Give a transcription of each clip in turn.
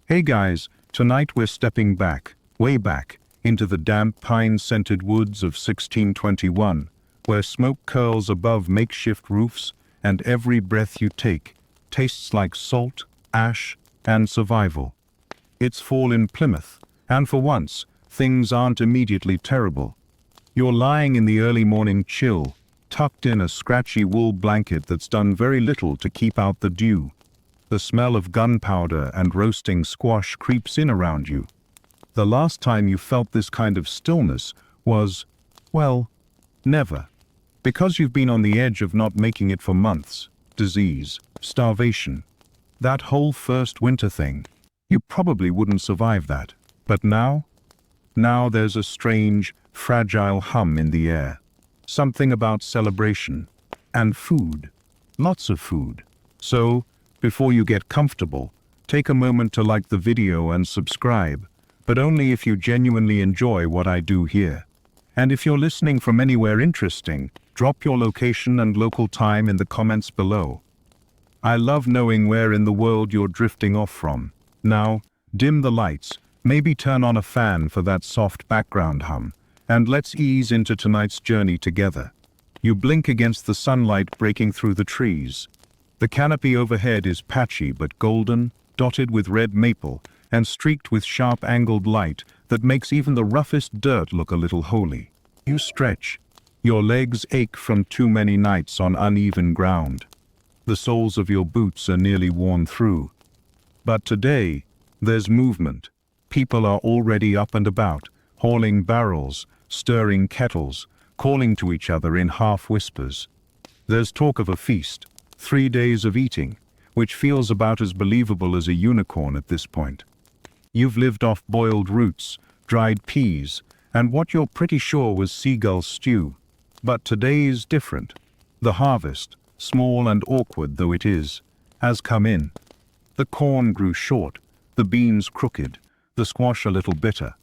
Hey guys, tonight we're stepping back, way back, into the damp pine-scented woods of 1621, where smoke curls above makeshift roofs and every breath you take tastes like salt, ash, and survival. It's fall in Plymouth, and for once, things aren't immediately terrible. You're lying in the early morning chill, tucked in a scratchy wool blanket that's done very little to keep out the dew. The smell of gunpowder and roasting squash creeps in around you. The last time you felt this kind of stillness was, well, never. Because you've been on the edge of not making it for months. Disease, starvation. That whole first winter thing. You probably wouldn't survive that. But now there's a strange, fragile hum in the air. Something about celebration. And food. Lots of food. So, before you get comfortable, take a moment to like the video and subscribe, but only if you genuinely enjoy what I do here. And if you're listening from anywhere interesting, drop your location and local time in the comments below. I love knowing where in the world you're drifting off from. Now, dim the lights, maybe turn on a fan for that soft background hum, and let's ease into tonight's journey together. You blink against the sunlight breaking through the trees. The canopy overhead is patchy but golden, dotted with red maple, and streaked with sharp angled light that makes even the roughest dirt look a little holy. You stretch. Your legs ache from too many nights on uneven ground. The soles of your boots are nearly worn through. But today, there's movement. People are already up and about, hauling barrels, stirring kettles, calling to each other in half whispers. There's talk of a feast, 3 days of eating, which feels about as believable as a unicorn at this point. You've lived off boiled roots, dried peas, and what you're pretty sure was seagull stew. But today's different. The harvest, small and awkward though it is, has come in. The corn grew short, the beans crooked, the squash a little bitter.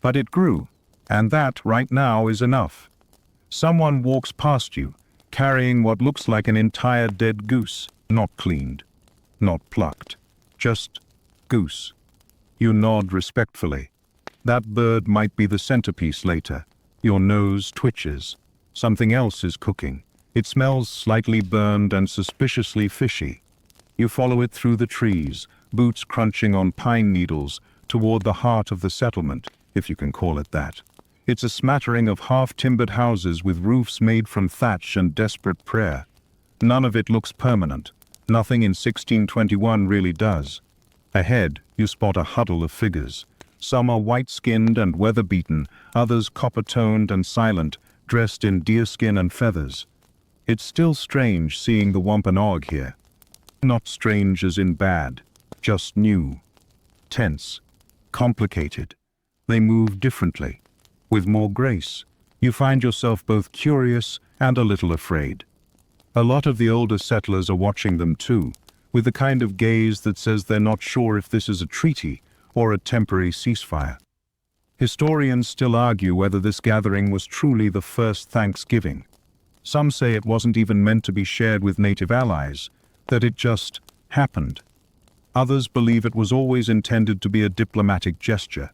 But it grew, and that, right now, is enough. Someone walks past you, carrying what looks like an entire dead goose, not cleaned, not plucked, just goose. You nod respectfully. That bird might be the centerpiece later. Your nose twitches. Something else is cooking. It smells slightly burned and suspiciously fishy. You follow it through the trees, boots crunching on pine needles, toward the heart of the settlement, if you can call it that. It's a smattering of half-timbered houses with roofs made from thatch and desperate prayer. None of it looks permanent. Nothing in 1621 really does. Ahead, you spot a huddle of figures. Some are white-skinned and weather-beaten, others copper-toned and silent, dressed in deerskin and feathers. It's still strange seeing the Wampanoag here. Not strange as in bad, just new. Tense. Complicated. They move differently. With more grace. You find yourself both curious and a little afraid. A lot of the older settlers are watching them too, with the kind of gaze that says they're not sure if this is a treaty or a temporary ceasefire. Historians still argue whether this gathering was truly the first Thanksgiving. Some say it wasn't even meant to be shared with native allies, that it just happened. Others believe it was always intended to be a diplomatic gesture.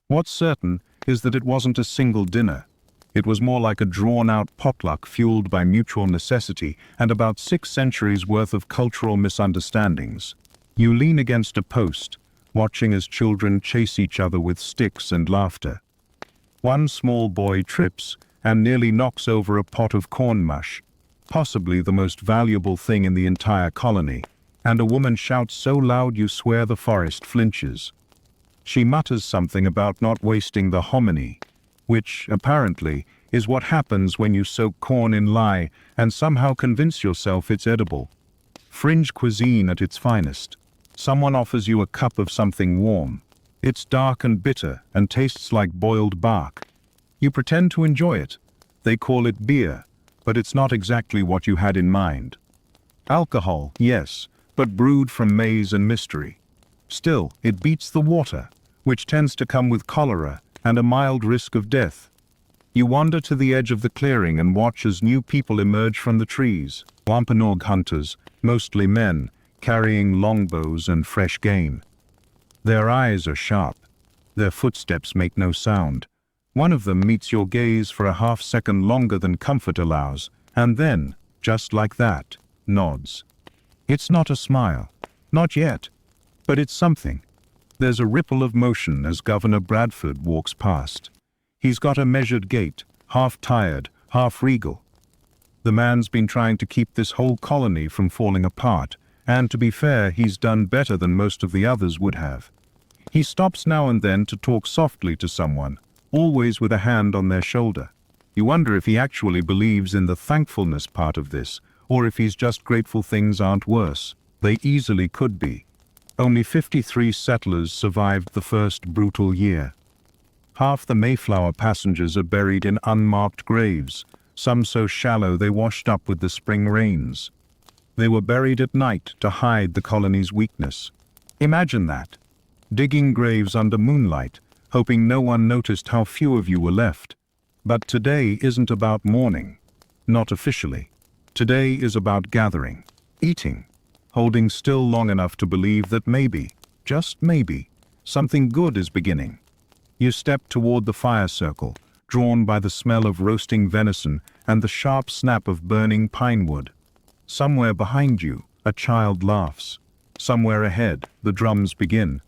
What's certain is that it wasn't a single dinner. It was more like a drawn-out potluck fueled by mutual necessity and about 6 centuries worth of cultural misunderstandings. You lean against a post, watching as children chase each other with sticks and laughter. One small boy trips and nearly knocks over a pot of corn mush, possibly the most valuable thing in the entire colony, and a woman shouts so loud you swear the forest flinches. She mutters something about not wasting the hominy, which, apparently, is what happens when you soak corn in lye and somehow convince yourself it's edible. Fringe cuisine at its finest. Someone offers you a cup of something warm. It's dark and bitter and tastes like boiled bark. You pretend to enjoy it. They call it beer, but it's not exactly what you had in mind. Alcohol, yes, but brewed from maize and mystery. Still, it beats the water, which tends to come with cholera and a mild risk of death. You wander to the edge of the clearing and watch as new people emerge from the trees. Wampanoag hunters, mostly men, carrying longbows and fresh game. Their eyes are sharp. Their footsteps make no sound. One of them meets your gaze for a half-second longer than comfort allows, and then, just like that, nods. It's not a smile. Not yet. But it's something. There's a ripple of motion as Governor Bradford walks past. He's got a measured gait, half tired, half regal. The man's been trying to keep this whole colony from falling apart, and to be fair, he's done better than most of the others would have. He stops now and then to talk softly to someone, always with a hand on their shoulder. You wonder if he actually believes in the thankfulness part of this, or if he's just grateful things aren't worse. They easily could be. Only 53 settlers survived the first brutal year. Half the Mayflower passengers are buried in unmarked graves, some so shallow they washed up with the spring rains. They were buried at night to hide the colony's weakness. Imagine that. Digging graves under moonlight, hoping no one noticed how few of you were left. But today isn't about mourning. Not officially. Today is about gathering, eating, holding still long enough to believe that maybe, just maybe, something good is beginning. You step toward the fire circle, drawn by the smell of roasting venison and the sharp snap of burning pine wood. Somewhere behind you, a child laughs. Somewhere ahead, the drums begin.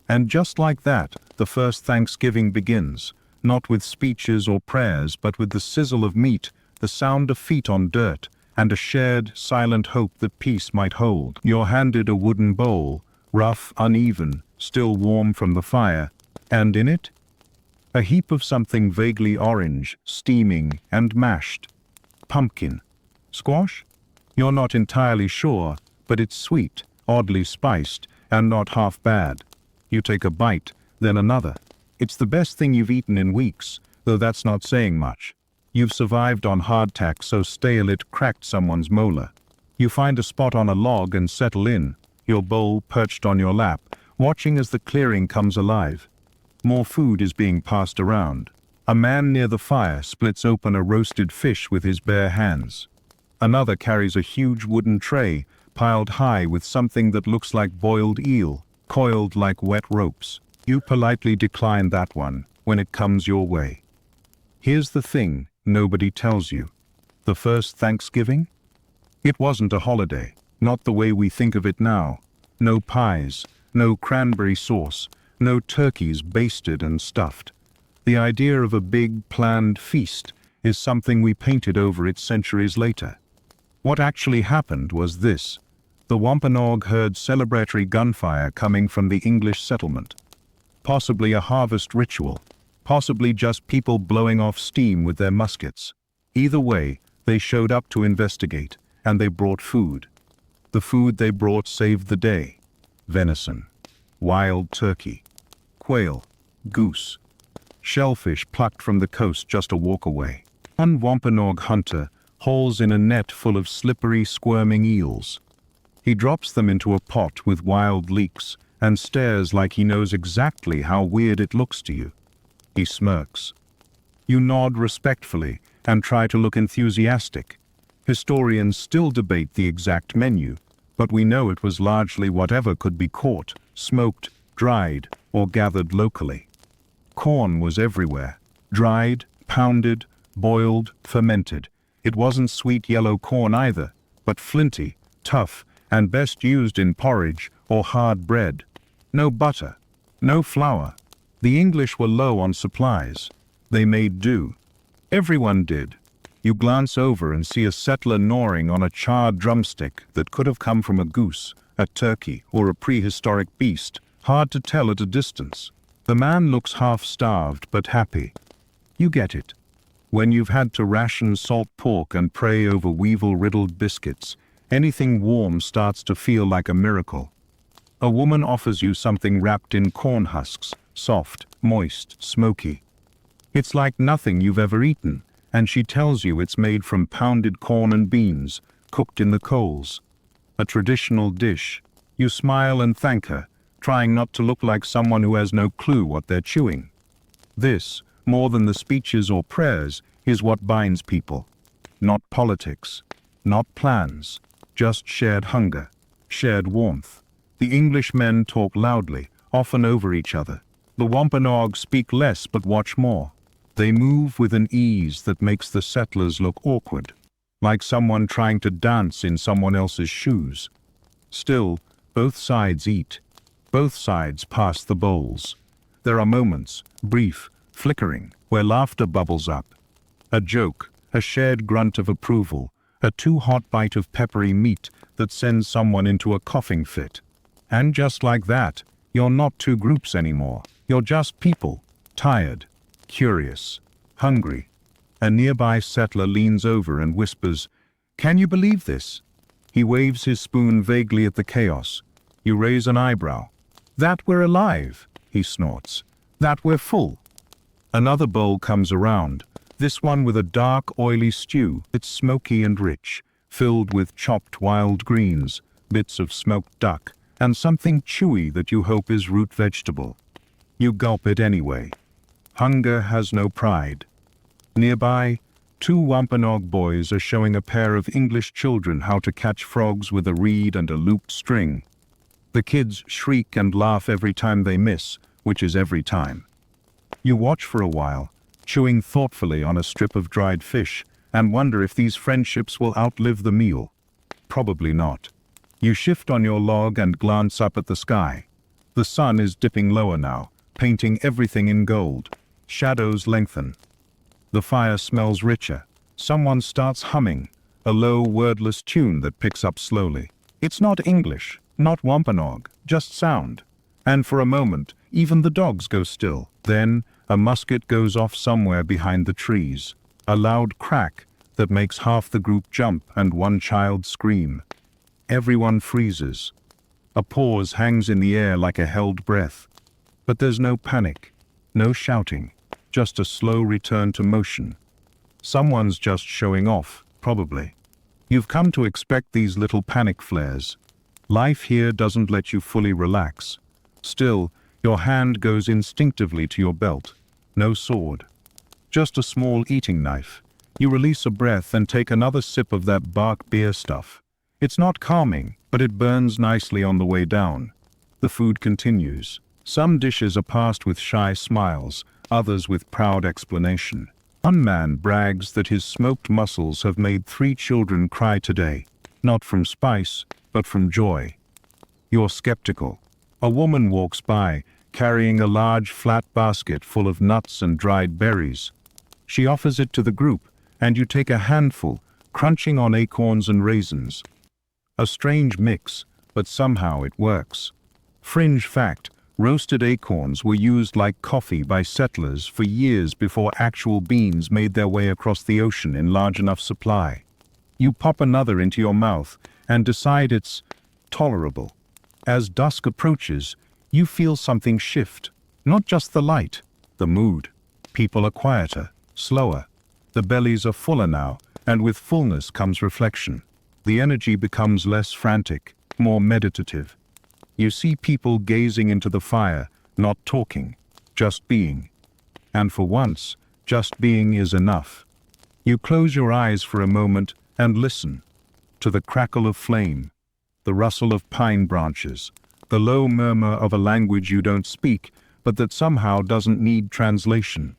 And just like that, the first Thanksgiving begins, not with speeches or prayers, but with the sizzle of meat, the sound of feet on dirt, and a shared, silent hope that peace might hold. You're handed a wooden bowl, rough, uneven, still warm from the fire, and in it, a heap of something vaguely orange, steaming and mashed. Pumpkin. Squash? You're not entirely sure, but it's sweet, oddly spiced, and not half bad. You take a bite, then another. It's the best thing you've eaten in weeks, though that's not saying much. You've survived on hardtack so stale it cracked someone's molar. You find a spot on a log and settle in, your bowl perched on your lap, watching as the clearing comes alive. More food is being passed around. A man near the fire splits open a roasted fish with his bare hands. Another carries a huge wooden tray, piled high with something that looks like boiled eel, coiled like wet ropes. You politely decline that one when it comes your way. Here's the thing nobody tells you. The first Thanksgiving? It wasn't a holiday, not the way we think of it now. No pies, no cranberry sauce, no turkeys basted and stuffed. The idea of a big, planned feast is something we painted over it centuries later. What actually happened was this. The Wampanoag heard celebratory gunfire coming from the English settlement. Possibly a harvest ritual, possibly just people blowing off steam with their muskets. Either way, they showed up to investigate, and they brought food. The food they brought saved the day. Venison, wild turkey, quail, goose, shellfish plucked from the coast just a walk away. One Wampanoag hunter hauls in a net full of slippery, squirming eels. He drops them into a pot with wild leeks and stares like he knows exactly how weird it looks to you. He smirks. You nod respectfully and try to look enthusiastic. Historians still debate the exact menu, but we know it was largely whatever could be caught, smoked, dried, or gathered locally. Corn was everywhere, dried, pounded, boiled, fermented. It wasn't sweet yellow corn either, but flinty, tough, and best used in porridge or hard bread. No butter, no flour. The English were low on supplies. They made do. Everyone did. You glance over and see a settler gnawing on a charred drumstick that could have come from a goose, a turkey, or a prehistoric beast, hard to tell at a distance. The man looks half-starved but happy. You get it. When you've had to ration salt pork and pray over weevil-riddled biscuits, anything warm starts to feel like a miracle. A woman offers you something wrapped in corn husks, soft, moist, smoky. It's like nothing you've ever eaten, and she tells you it's made from pounded corn and beans, cooked in the coals. A traditional dish. You smile and thank her, trying not to look like someone who has no clue what they're chewing. This, more than the speeches or prayers, is what binds people. Not politics, not plans, just shared hunger, shared warmth. The Englishmen talk loudly, often over each other. The Wampanoag speak less but watch more. They move with an ease that makes the settlers look awkward, like someone trying to dance in someone else's shoes. Still, both sides eat. Both sides pass the bowls. There are moments, brief, flickering, where laughter bubbles up. A joke, a shared grunt of approval, a too-hot bite of peppery meat that sends someone into a coughing fit. And just like that, you're not two groups anymore. You're just people, tired, curious, hungry. A nearby settler leans over and whispers, "Can you believe this?" He waves his spoon vaguely at the chaos. You raise an eyebrow. "That we're alive," he snorts. "That we're full." Another bowl comes around, this one with a dark, oily stew. It's smoky and rich, filled with chopped wild greens, bits of smoked duck, and something chewy that you hope is root vegetable. You gulp it anyway. Hunger has no pride. Nearby, two Wampanoag boys are showing a pair of English children how to catch frogs with a reed and a looped string. The kids shriek and laugh every time they miss, which is every time. You watch for a while, chewing thoughtfully on a strip of dried fish, and wonder if these friendships will outlive the meal. Probably not. You shift on your log and glance up at the sky. The sun is dipping lower now, painting everything in gold. Shadows lengthen. The fire smells richer. Someone starts humming, a low, wordless tune that picks up slowly. It's not English, not Wampanoag, just sound. And for a moment, even the dogs go still. Then, a musket goes off somewhere behind the trees. A loud crack that makes half the group jump and one child scream. Everyone freezes. A pause hangs in the air like a held breath. But there's no panic, no shouting, just a slow return to motion. Someone's just showing off, probably. You've come to expect these little panic flares. Life here doesn't let you fully relax. Still, your hand goes instinctively to your belt. No sword. Just a small eating knife. You release a breath and take another sip of that bark beer stuff. It's not calming, but it burns nicely on the way down. The food continues. Some dishes are passed with shy smiles, others with proud explanation. One man brags that his smoked mussels have made 3 children cry today, not from spice, but from joy. You're skeptical. A woman walks by, carrying a large flat basket full of nuts and dried berries. She offers it to the group, and you take a handful, crunching on acorns and raisins. A strange mix, but somehow it works. Fringe fact, roasted acorns were used like coffee by settlers for years before actual beans made their way across the ocean in large enough supply. You pop another into your mouth and decide it's tolerable. As dusk approaches, you feel something shift. Not just the light, the mood. People are quieter, slower. The bellies are fuller now, and with fullness comes reflection. The energy becomes less frantic, more meditative. You see people gazing into the fire, not talking, just being. And for once, just being is enough. You close your eyes for a moment and listen to the crackle of flame, the rustle of pine branches, the low murmur of a language you don't speak, but that somehow doesn't need translation.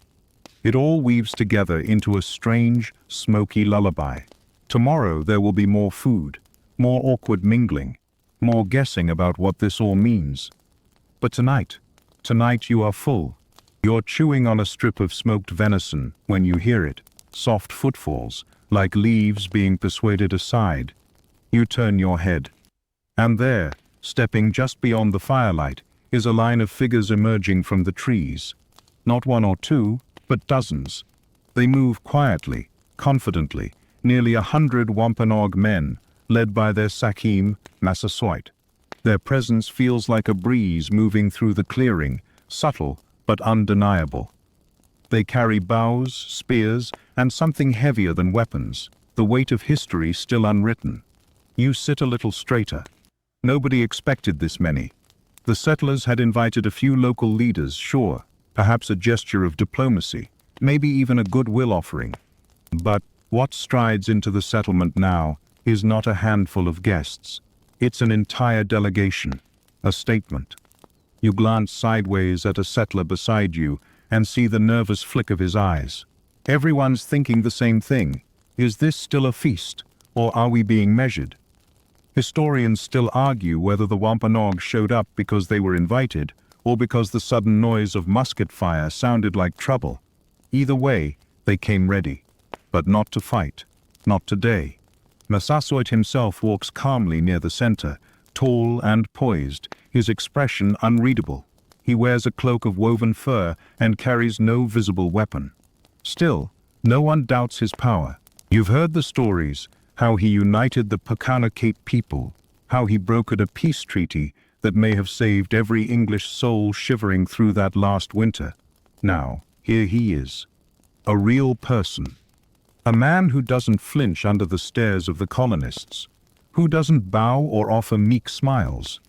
It all weaves together into a strange, smoky lullaby. Tomorrow there will be more food, more awkward mingling, more guessing about what this all means. But tonight you are full. You're chewing on a strip of smoked venison when you hear it, soft footfalls, like leaves being persuaded aside. You turn your head. And there, stepping just beyond the firelight, is a line of figures emerging from the trees. Not 1 or 2, but dozens. They move quietly, confidently, nearly 100 Wampanoag men, led by their Sakim, Massasoit. Their presence feels like a breeze moving through the clearing, subtle but undeniable. They carry bows, spears, and something heavier than weapons, the weight of history still unwritten. You sit a little straighter. Nobody expected this many. The settlers had invited a few local leaders, sure, perhaps a gesture of diplomacy, maybe even a goodwill offering. But what strides into the settlement now is not a handful of guests. It's an entire delegation, a statement. You glance sideways at a settler beside you and see the nervous flick of his eyes. Everyone's thinking the same thing. Is this still a feast, or are we being measured? Historians still argue whether the Wampanoag showed up because they were invited, or because the sudden noise of musket fire sounded like trouble. Either way, they came ready. But not to fight. Not today. Massasoit himself walks calmly near the center, tall and poised, his expression unreadable. He wears a cloak of woven fur and carries no visible weapon. Still, no one doubts his power. You've heard the stories, how he united the Cape people, how he brokered a peace treaty that may have saved every English soul shivering through that last winter. Now, here he is. A real person. A man who doesn't flinch under the stares of the colonists, who doesn't bow or offer meek smiles.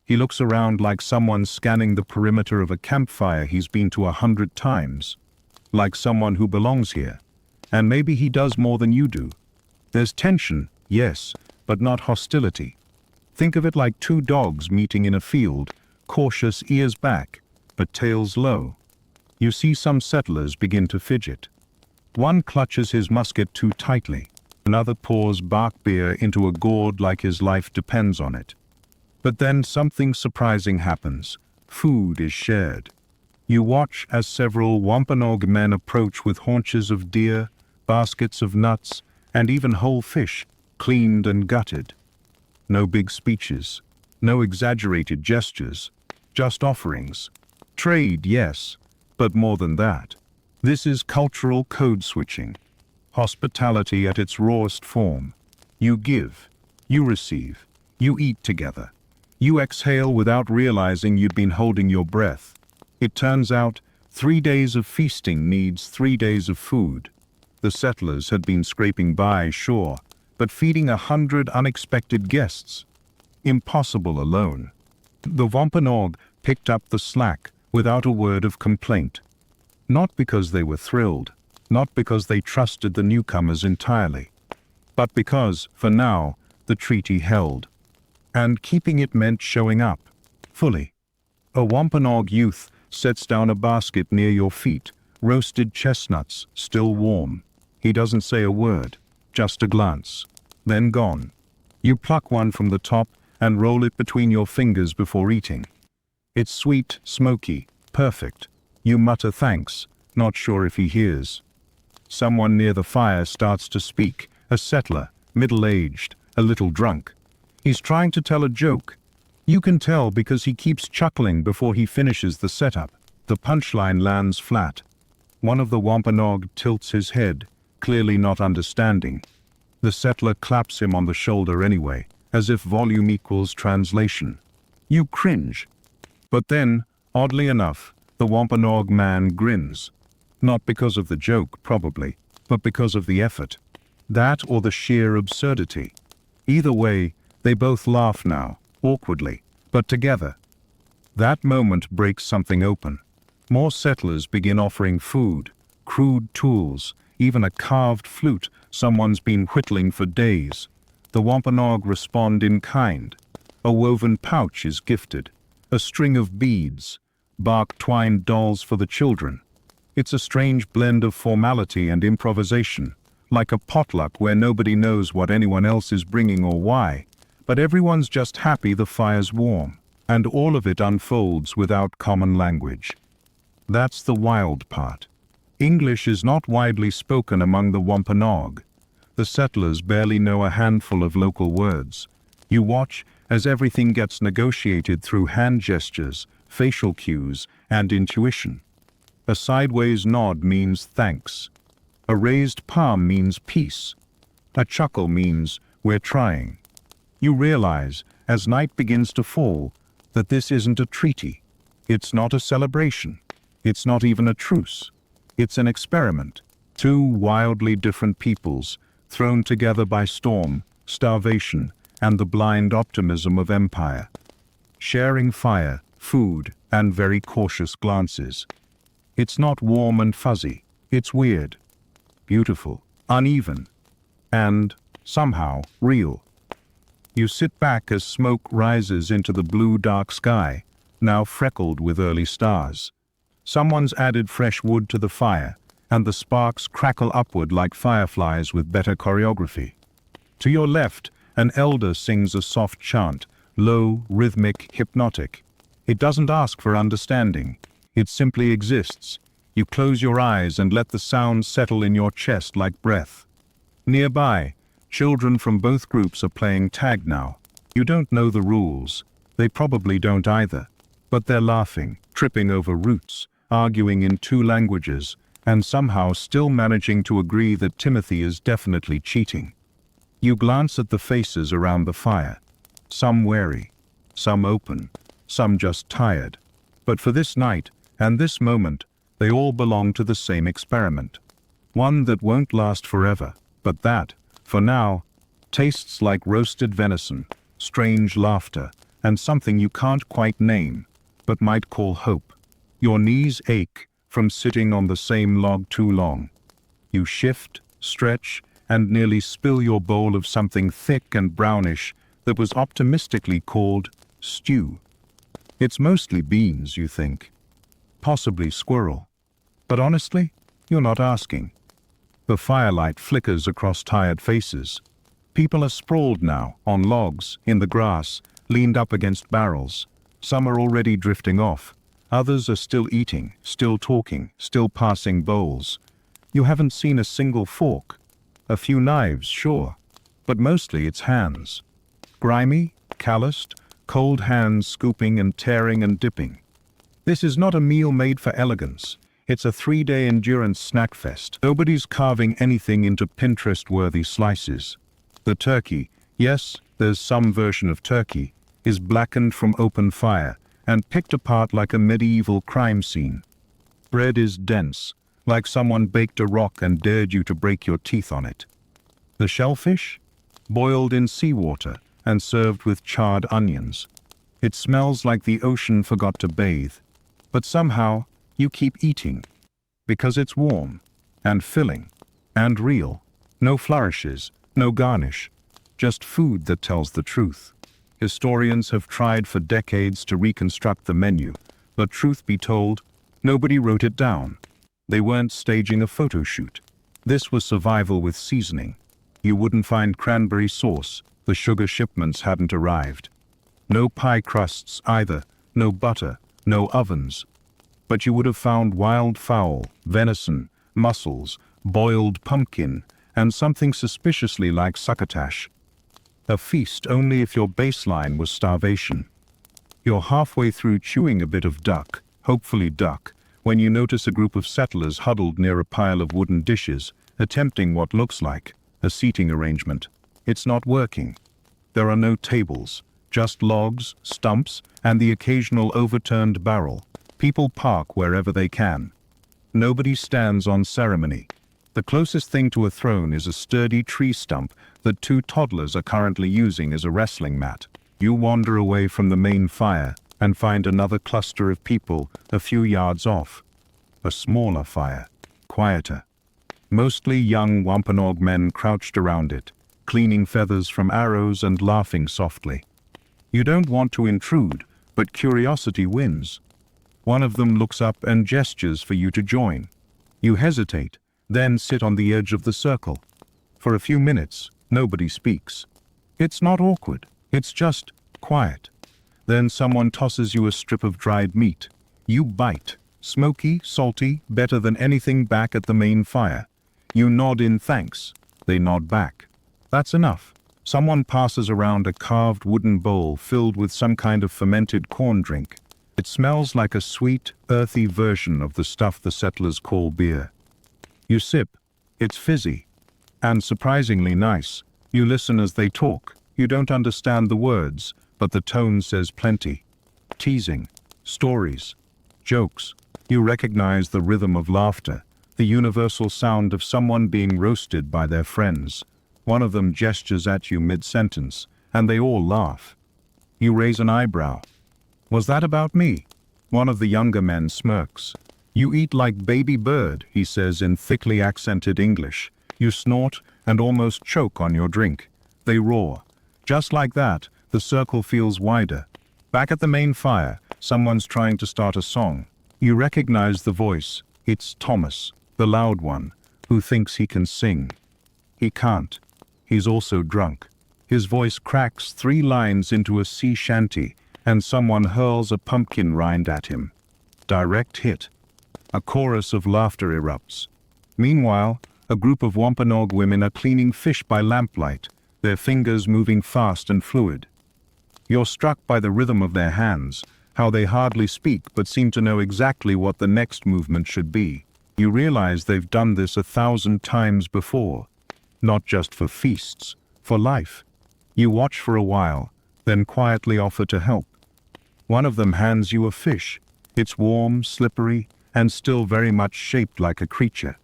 He looks around like someone scanning the perimeter of a campfire he's been to 100 times, like someone who belongs here. And maybe he does more than you do. There's tension, yes, but not hostility. Think of it like two dogs meeting in a field, cautious ears back, but tails low. You see some settlers begin to fidget. One clutches his musket too tightly. Another pours bark beer into a gourd like his life depends on it. But then something surprising happens. Food is shared. You watch as several Wampanoag men approach with haunches of deer, baskets of nuts, and even whole fish, cleaned and gutted. No big speeches, no exaggerated gestures, just offerings. Trade, yes, but more than that. This is cultural code switching. Hospitality at its rawest form. You give, you receive, you eat together. You exhale without realizing you'd been holding your breath. It turns out 3 days of feasting needs 3 days of food. The settlers had been scraping by, sure, but feeding 100 unexpected guests. Impossible alone. The Wampanoag picked up the slack without a word of complaint. Not because they were thrilled, not because they trusted the newcomers entirely, but because, for now, the treaty held. And keeping it meant showing up, fully. A Wampanoag youth sets down a basket near your feet, roasted chestnuts, still warm. He doesn't say a word, just a glance, then gone. You pluck one from the top and roll it between your fingers before eating. It's sweet, smoky, perfect. You mutter thanks, not sure if he hears. Someone near the fire starts to speak, a settler, middle-aged, a little drunk. He's trying to tell a joke. You can tell because he keeps chuckling before he finishes the setup. The punchline lands flat. One of the Wampanoag tilts his head, clearly not understanding. The settler claps him on the shoulder anyway, as if volume equals translation. You cringe. But then, oddly enough, the Wampanoag man grins. Not because of the joke, probably, but because of the effort. That or the sheer absurdity. Either way, they both laugh now, awkwardly, but together. That moment breaks something open. More settlers begin offering food, crude tools, even a carved flute someone's been whittling for days. The Wampanoag respond in kind. A woven pouch is gifted, a string of beads, bark-twined dolls for the children. It's a strange blend of formality and improvisation, like a potluck where nobody knows what anyone else is bringing or why, but everyone's just happy the fire's warm, and all of it unfolds without common language. That's the wild part. English is not widely spoken among the Wampanoag. The settlers barely know a handful of local words. You watch as everything gets negotiated through hand gestures, facial cues, and intuition. A sideways nod means thanks. A raised palm means peace. A chuckle means we're trying. You realize, as night begins to fall, that this isn't a treaty. It's not a celebration. It's not even a truce. It's an experiment. Two wildly different peoples, thrown together by storm, starvation, and the blind optimism of empire. Sharing fire, food, and very cautious glances. It's not warm and fuzzy. It's weird, beautiful, uneven, and, somehow, real. You sit back as smoke rises into the blue dark sky, now freckled with early stars. Someone's added fresh wood to the fire, and the sparks crackle upward like fireflies with better choreography. To your left, an elder sings a soft chant, low, rhythmic, hypnotic. It doesn't ask for understanding. It simply exists. You close your eyes and let the sound settle in your chest like breath. Nearby, children from both groups are playing tag now. You don't know the rules. They probably don't either. But they're laughing, tripping over roots, arguing in two languages, and somehow still managing to agree that Timothy is definitely cheating. You glance at the faces around the fire. Some wary, some open, some just tired. But for this night, and this moment, they all belong to the same experiment. One that won't last forever, but that, for now, tastes like roasted venison, strange laughter, and something you can't quite name, but might call hope. Your knees ache from sitting on the same log too long. You shift, stretch, and nearly spill your bowl of something thick and brownish that was optimistically called stew. It's mostly beans, you think. Possibly squirrel. But honestly, you're not asking. The firelight flickers across tired faces. People are sprawled now, on logs, in the grass, leaned up against barrels. Some are already drifting off. Others are still eating, still talking, still passing bowls. You haven't seen a single fork. A few knives, sure, but mostly it's hands. Grimy, calloused, cold hands scooping and tearing and dipping. This is not a meal made for elegance. It's a 3-day endurance snack fest. Nobody's carving anything into Pinterest-worthy slices. The turkey, yes, there's some version of turkey, is blackened from open fire and picked apart like a medieval crime scene. Bread is dense, like someone baked a rock and dared you to break your teeth on it. The shellfish? Boiled in seawater and served with charred onions. It smells like the ocean forgot to bathe. But somehow, you keep eating. Because it's warm, and filling, and real. No flourishes, no garnish. Just food that tells the truth. Historians have tried for decades to reconstruct the menu, but truth be told, nobody wrote it down. They weren't staging a photo shoot. This was survival with seasoning. You wouldn't find cranberry sauce. The sugar shipments hadn't arrived. No pie crusts either, no butter, no ovens. But you would have found wild fowl, venison, mussels, boiled pumpkin, and something suspiciously like succotash. A feast only if your baseline was starvation. You're halfway through chewing a bit of duck, hopefully duck, when you notice a group of settlers huddled near a pile of wooden dishes, attempting what looks like a seating arrangement. It's not working. There are no tables, just logs, stumps, and the occasional overturned barrel. People park wherever they can. Nobody stands on ceremony. The closest thing to a throne is a sturdy tree stump that 2 toddlers are currently using as a wrestling mat. You wander away from the main fire and find another cluster of people a few yards off. A smaller fire, quieter. Mostly young Wampanoag men crouched around it, cleaning feathers from arrows and laughing softly. You don't want to intrude, but curiosity wins. One of them looks up and gestures for you to join. You hesitate, then sit on the edge of the circle. For a few minutes, nobody speaks. It's not awkward, it's just quiet. Then someone tosses you a strip of dried meat. You bite, smoky, salty, better than anything back at the main fire. You nod in thanks. They nod back. That's enough. Someone passes around a carved wooden bowl filled with some kind of fermented corn drink. It smells like a sweet, earthy version of the stuff the settlers call beer. You sip. It's fizzy. And surprisingly nice. You listen as they talk. You don't understand the words, but the tone says plenty. Teasing. Stories. Jokes. You recognize the rhythm of laughter, the universal sound of someone being roasted by their friends. One of them gestures at you mid-sentence, and they all laugh. You raise an eyebrow. Was that about me? One of the younger men smirks. You eat like baby bird, he says in thickly accented English. You snort and almost choke on your drink. They roar. Just like that, the circle feels wider. Back at the main fire, Someone's trying to start a song. You recognize the voice. It's Thomas, the loud one, who thinks he can sing. He can't. He's also drunk. His voice cracks 3 lines into a sea shanty, and someone hurls a pumpkin rind at him. Direct hit. A chorus of laughter erupts. Meanwhile, a group of Wampanoag women are cleaning fish by lamplight, their fingers moving fast and fluid. You're struck by the rhythm of their hands, how they hardly speak but seem to know exactly what the next movement should be. You realize they've done this 1,000 times before. Not just for feasts, for life. You watch for a while, then quietly offer to help. One of them hands you a fish. It's warm, slippery, and still very much shaped like a creature.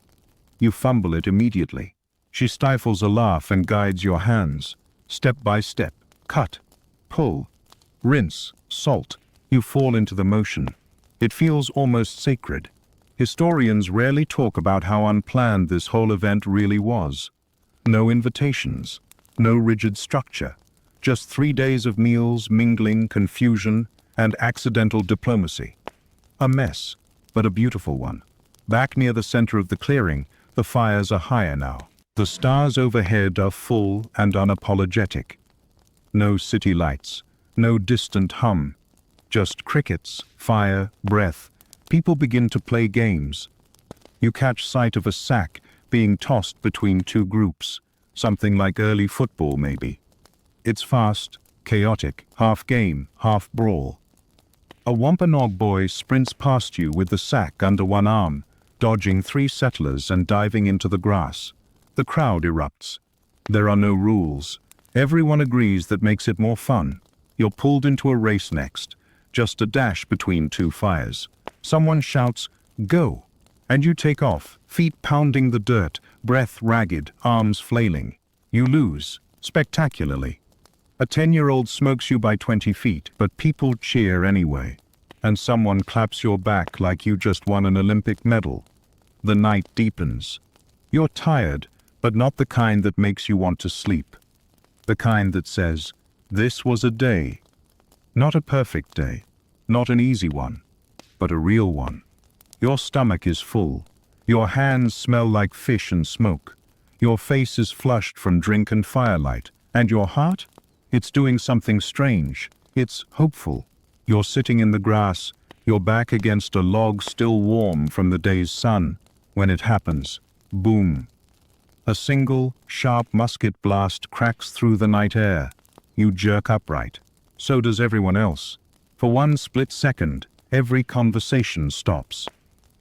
You fumble it immediately. She stifles a laugh and guides your hands, step by step. Cut, pull, rinse, salt. You fall into the motion. It feels almost sacred. Historians rarely talk about how unplanned this whole event really was. No invitations, no rigid structure, just 3 days of meals, mingling, confusion, and accidental diplomacy. A mess, but a beautiful one. Back near the center of the clearing, the fires are higher now. The stars overhead are full and unapologetic. No city lights, no distant hum. Just crickets, fire, breath. People begin to play games. You catch sight of a sack being tossed between 2 groups, something like early football maybe. It's fast, chaotic, half game, half brawl. A Wampanoag boy sprints past you with the sack under one arm, dodging 3 settlers and diving into the grass. The crowd erupts. There are no rules. Everyone agrees that makes it more fun. You're pulled into a race next, just a dash between 2 fires. Someone shouts, "Go!" and you take off, feet pounding the dirt, breath ragged, arms flailing. You lose, spectacularly. A 10-year-old smokes you by 20 feet, but people cheer anyway. And someone claps your back like you just won an Olympic medal. The night deepens. You're tired, but not the kind that makes you want to sleep. The kind that says, this was a day. Not a perfect day, not an easy one, but a real one. Your stomach is full. Your hands smell like fish and smoke. Your face is flushed from drink and firelight. And your heart? It's doing something strange. It's hopeful. You're sitting in the grass, your back against a log still warm from the day's sun, when it happens. Boom. A single, sharp musket blast cracks through the night air. You jerk upright. So does everyone else. For one split second, every conversation stops.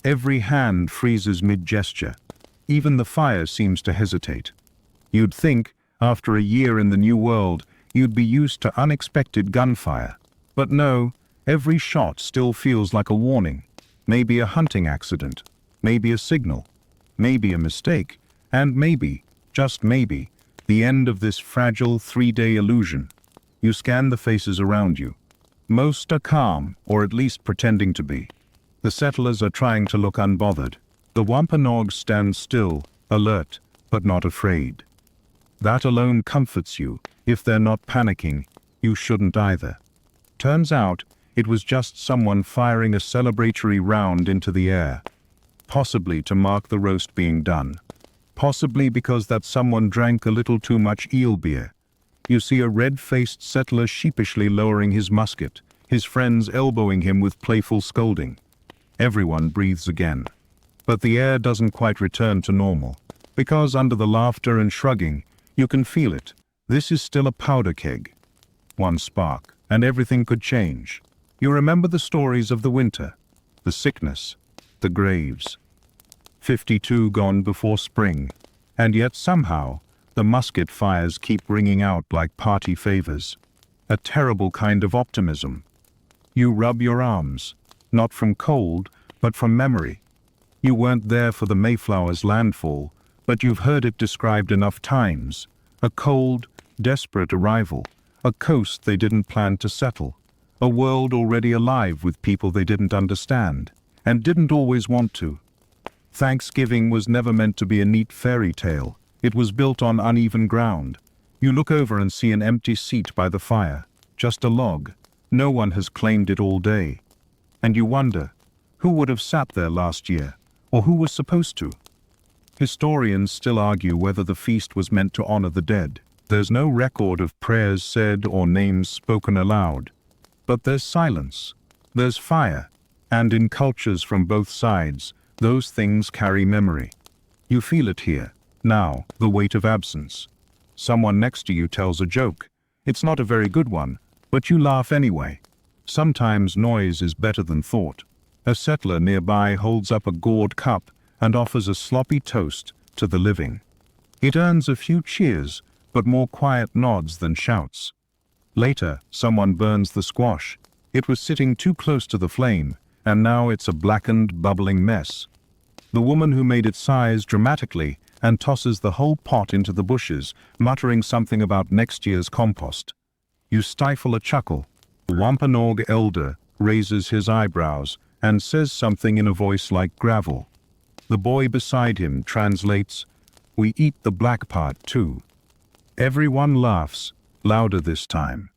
Every hand freezes mid-gesture. Even the fire seems to hesitate. You'd think, after a year in the New World, you'd be used to unexpected gunfire. But no, every shot still feels like a warning. Maybe a hunting accident. Maybe a signal. Maybe a mistake. And maybe, just maybe, the end of this fragile 3-day illusion. You scan the faces around you. Most are calm, or at least pretending to be. The settlers are trying to look unbothered. The Wampanoag stand still, alert, but not afraid. That alone comforts you. If they're not panicking, you shouldn't either. Turns out, it was just someone firing a celebratory round into the air. Possibly to mark the roast being done. Possibly because that someone drank a little too much eel beer. You see a red-faced settler sheepishly lowering his musket, his friends elbowing him with playful scolding. Everyone breathes again. But the air doesn't quite return to normal, because under the laughter and shrugging, you can feel it. This is still a powder keg. One spark, and everything could change. You remember the stories of the winter, the sickness, the graves. 52 gone before spring, and yet somehow the musket fires keep ringing out like party favors. A terrible kind of optimism. You rub your arms, not from cold, but from memory. You weren't there for the Mayflower's landfall, but you've heard it described enough times. A cold, desperate arrival, a coast they didn't plan to settle, a world already alive with people they didn't understand, and didn't always want to. Thanksgiving was never meant to be a neat fairy tale. It was built on uneven ground. You look over and see an empty seat by the fire, just a log. No one has claimed it all day. and you wonder, who would have sat there last year, or who was supposed to? Historians still argue whether the feast was meant to honor the dead. There's no record of prayers said or names spoken aloud. But there's silence, there's fire, and in cultures from both sides, those things carry memory. You feel it here, now, the weight of absence. Someone next to you tells a joke. It's not a very good one, but you laugh anyway. Sometimes noise is better than thought. A settler nearby holds up a gourd cup and offers a sloppy toast to the living. It earns a few cheers, but more quiet nods than shouts. Later, someone burns the squash. It was sitting too close to the flame, and now it's a blackened, bubbling mess. The woman who made it sighs dramatically and tosses the whole pot into the bushes, muttering something about next year's compost. You stifle a chuckle. The Wampanoag elder raises his eyebrows and says something in a voice like gravel. The boy beside him translates, "We eat the black part too." Everyone laughs, louder this time.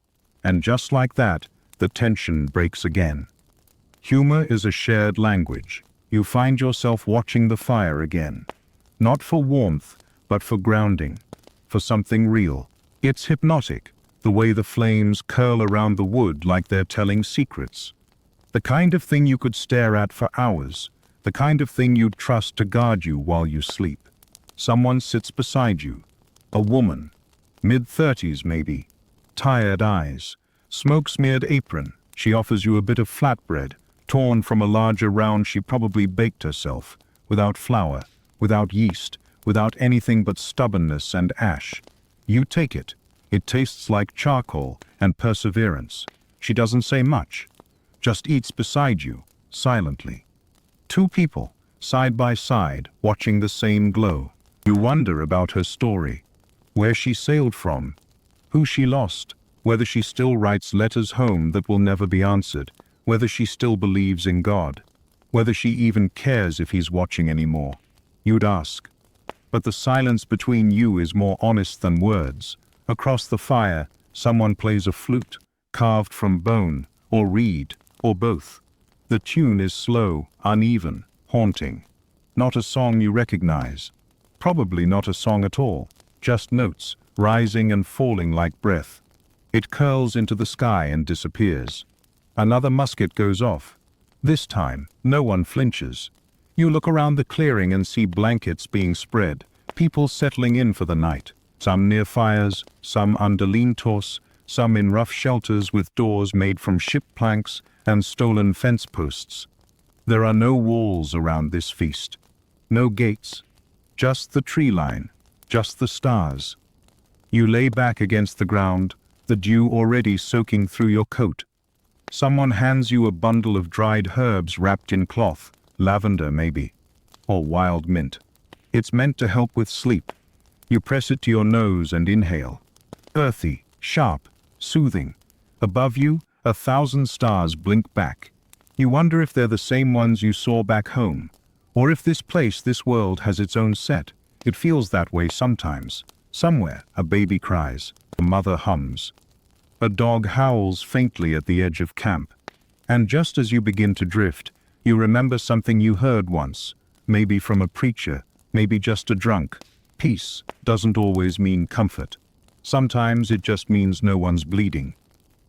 And just like that, the tension breaks again. Humor is a shared language. You find yourself watching the fire again. Not for warmth, but for grounding, for something real. It's hypnotic, the way the flames curl around the wood like they're telling secrets. The kind of thing you could stare at for hours, the kind of thing you'd trust to guard you while you sleep. Someone sits beside you, a woman, mid-30s maybe, tired eyes, smoke-smeared apron. She offers you a bit of flatbread, torn from a larger round she probably baked herself, without flour, without yeast, without anything but stubbornness and ash. You take it. It tastes like charcoal and perseverance. She doesn't say much, just eats beside you, silently. Two people, side by side, watching the same glow. You wonder about her story, where she sailed from, who she lost, whether she still writes letters home that will never be answered, whether she still believes in God, whether she even cares if he's watching anymore. You'd ask. But the silence between you is more honest than words. Across the fire, someone plays a flute, carved from bone, or reed, or both. The tune is slow, uneven, haunting. Not a song you recognize. Probably not a song at all. Just notes, rising and falling like breath. It curls into the sky and disappears. Another musket goes off. This time, no one flinches. You look around the clearing and see blankets being spread, people settling in for the night. Some near fires, some under lean-tos, some in rough shelters with doors made from ship planks and stolen fence posts. There are no walls around this feast. No gates. Just the tree line. Just the stars. You lay back against the ground, the dew already soaking through your coat. Someone hands you a bundle of dried herbs wrapped in cloth, lavender maybe, or wild mint. It's meant to help with sleep. You press it to your nose and inhale. Earthy, sharp, soothing. Above you, 1,000 stars blink back. You wonder if they're the same ones you saw back home, or if this place, this world, has its own set. It feels that way sometimes. Somewhere, a baby cries, a mother hums. A dog howls faintly at the edge of camp. And just as you begin to drift, you remember something you heard once, maybe from a preacher, maybe just a drunk. Peace doesn't always mean comfort. Sometimes it just means no one's bleeding.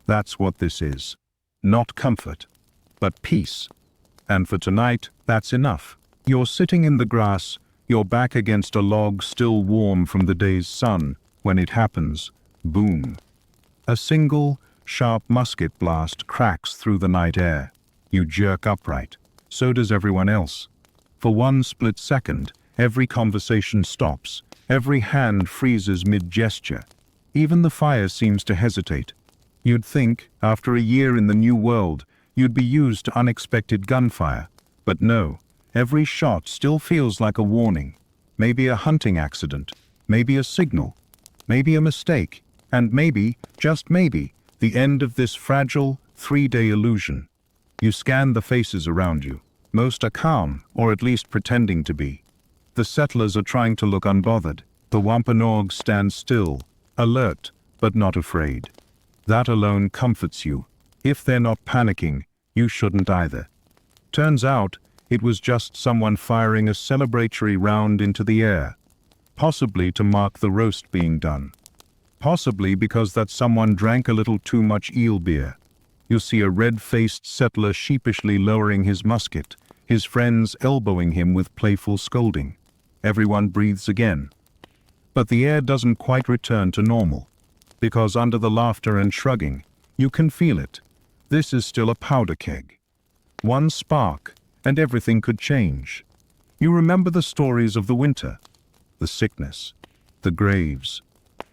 That's what this is. Not comfort, but peace. And for tonight, that's enough. You're sitting in the grass, your back against a log still warm from the day's sun, when it happens. Boom. A single, sharp musket blast cracks through the night air. You jerk upright. So does everyone else. For one split second, every conversation stops. Every hand freezes mid-gesture. Even the fire seems to hesitate. You'd think, after a year in the new world, you'd be used to unexpected gunfire. But no, every shot still feels like a warning. Maybe a hunting accident. Maybe a signal. Maybe a mistake. And maybe, just maybe, the end of this fragile, 3-day illusion. You scan the faces around you. Most are calm, or at least pretending to be. The settlers are trying to look unbothered. The Wampanoag stand still, alert, but not afraid. That alone comforts you. If they're not panicking, You shouldn't either. Turns out, it was just someone firing a celebratory round into the air, possibly to mark the roast being done. Possibly because that someone drank a little too much eel beer. You see a red-faced settler sheepishly lowering his musket, his friends elbowing him with playful scolding. Everyone breathes again. But the air doesn't quite return to normal, because under the laughter and shrugging, you can feel it. This is still a powder keg. One spark, and everything could change. You remember the stories of the winter, the sickness, the graves,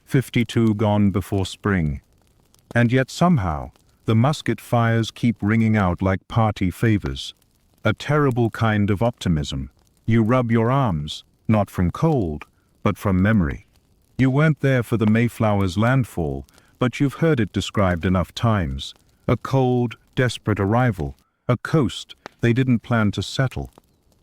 52 gone before spring. And yet somehow, the musket fires keep ringing out like party favors. A terrible kind of optimism. You rub your arms, not from cold, but from memory. You weren't there for the Mayflower's landfall, but you've heard it described enough times. A cold, desperate arrival, a coast they didn't plan to settle,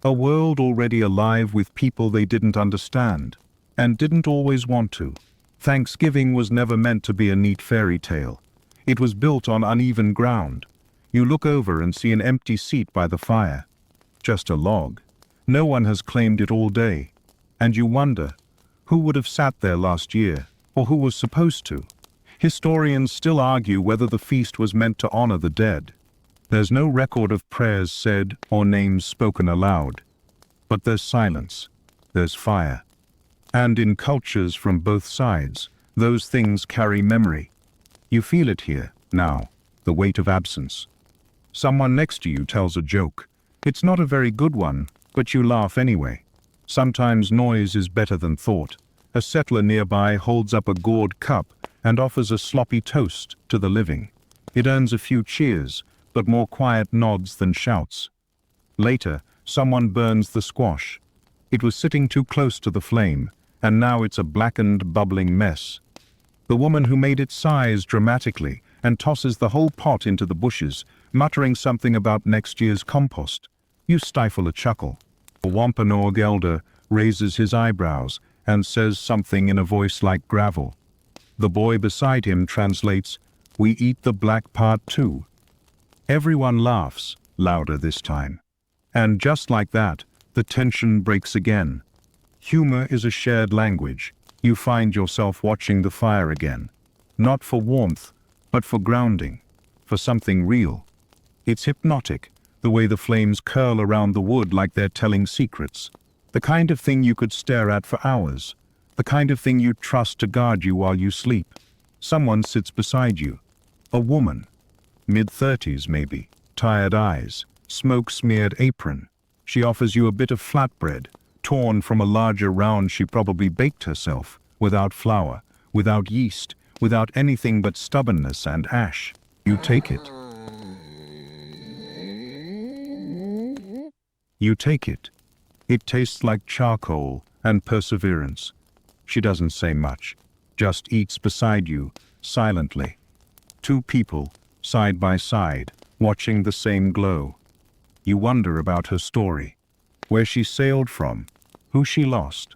a world already alive with people they didn't understand, and didn't always want to. Thanksgiving was never meant to be a neat fairy tale. It was built on uneven ground. You look over and see an empty seat by the fire. Just a log. No one has claimed it all day. And you wonder, who would have sat there last year, or who was supposed to? Historians still argue whether the feast was meant to honor the dead. There's no record of prayers said or names spoken aloud. But there's silence. There's fire. And in cultures from both sides, those things carry memory. You feel it here, now, the weight of absence. Someone next to you tells a joke. It's not a very good one, but you laugh anyway. Sometimes noise is better than thought. A settler nearby holds up a gourd cup and offers a sloppy toast to the living. It earns a few cheers, but more quiet nods than shouts. Later, someone burns the squash. It was sitting too close to the flame, and now it's a blackened, bubbling mess. The woman who made it sighs dramatically and tosses the whole pot into the bushes, muttering something about next year's compost. You stifle a chuckle. A Wampanoag elder raises his eyebrows and says something in a voice like gravel. The boy beside him translates, "We eat the black part too." Everyone laughs, louder this time. And just like that, the tension breaks again. Humor is a shared language. You find yourself watching the fire again. Not for warmth, but for grounding, for something real. It's hypnotic, the way the flames curl around the wood like they're telling secrets. The kind of thing you could stare at for hours. The kind of thing you'd trust to guard you while you sleep. Someone sits beside you. A woman. Mid-30s maybe. Tired eyes. Smoke-smeared apron. She offers you a bit of flatbread, torn from a larger round she probably baked herself, without flour, without yeast, without anything but stubbornness and ash. You take it. You take it. It tastes like charcoal and perseverance. She doesn't say much, just eats beside you, silently. Two people, side by side, watching the same glow. You wonder about her story, where she sailed from, who she lost,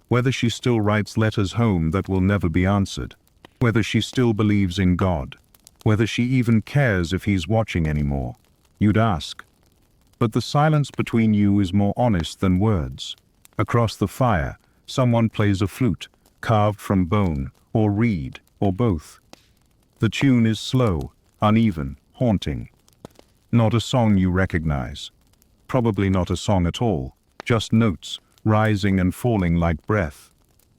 whether she still writes letters home that will never be answered, whether she still believes in God, whether she even cares if he's watching anymore. You'd ask. But the silence between you is more honest than words. Across the fire, someone plays a flute, carved from bone, or reed, or both. The tune is slow, uneven, haunting. Not a song you recognize. Probably not a song at all, just notes, rising and falling like breath.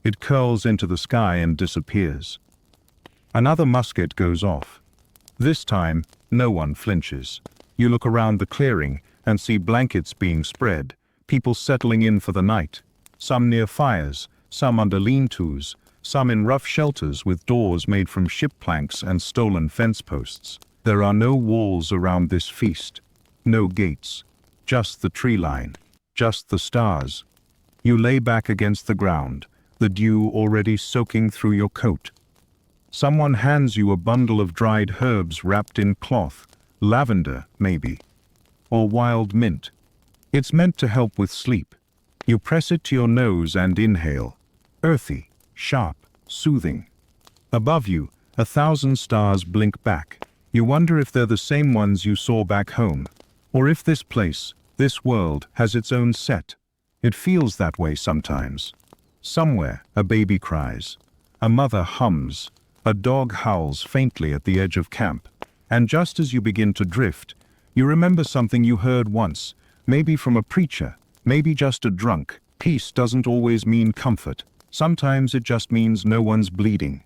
It curls into the sky and disappears. Another musket goes off. This time, no one flinches. You look around the clearing and see blankets being spread, people settling in for the night. Some near fires, some under lean-tos, some in rough shelters with doors made from ship planks and stolen fence posts. There are no walls around this feast, no gates, just the tree line, just the stars. You lay back against the ground, the dew already soaking through your coat. Someone hands you a bundle of dried herbs wrapped in cloth, lavender, maybe, or wild mint. It's meant to help with sleep. You press it to your nose and inhale. Earthy, sharp, soothing. Above you, 1,000 stars blink back. You wonder if they're the same ones you saw back home, or if this place, this world, has its own set. It feels that way sometimes. Somewhere, a baby cries, a mother hums, a dog howls faintly at the edge of camp, and just as you begin to drift, you remember something you heard once, maybe from a preacher, maybe just a drunk. Peace doesn't always mean comfort. Sometimes it just means no one's bleeding.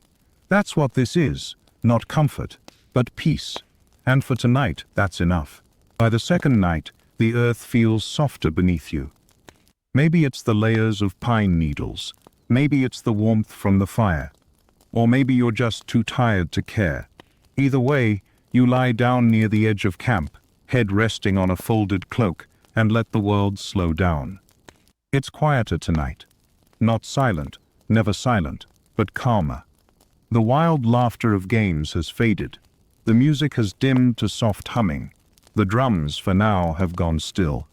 That's what this is, not comfort, but peace. And for tonight, that's enough. By the second night, the earth feels softer beneath you. Maybe it's the layers of pine needles. Maybe it's the warmth from the fire. Or maybe you're just too tired to care. Either way, you lie down near the edge of camp, head resting on a folded cloak, and let the world slow down. It's quieter tonight. Not silent, never silent, but calmer. The wild laughter of games has faded. The music has dimmed to soft humming. The drums, for now, have gone still.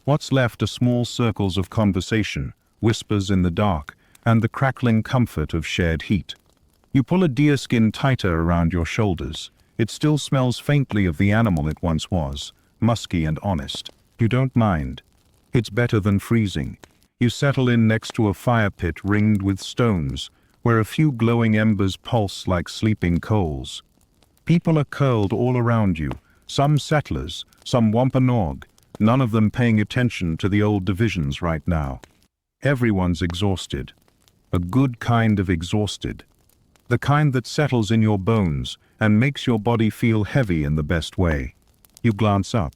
What's left are small circles of conversation, whispers in the dark, and the crackling comfort of shared heat. You pull a deerskin tighter around your shoulders. It still smells faintly of the animal it once was, musky and honest. You don't mind. It's better than freezing. You settle in next to a fire pit ringed with stones, where a few glowing embers pulse like sleeping coals. People are curled all around you, some settlers, some Wampanoag, none of them paying attention to the old divisions right now. Everyone's exhausted. A good kind of exhausted. The kind that settles in your bones and makes your body feel heavy in the best way. You glance up.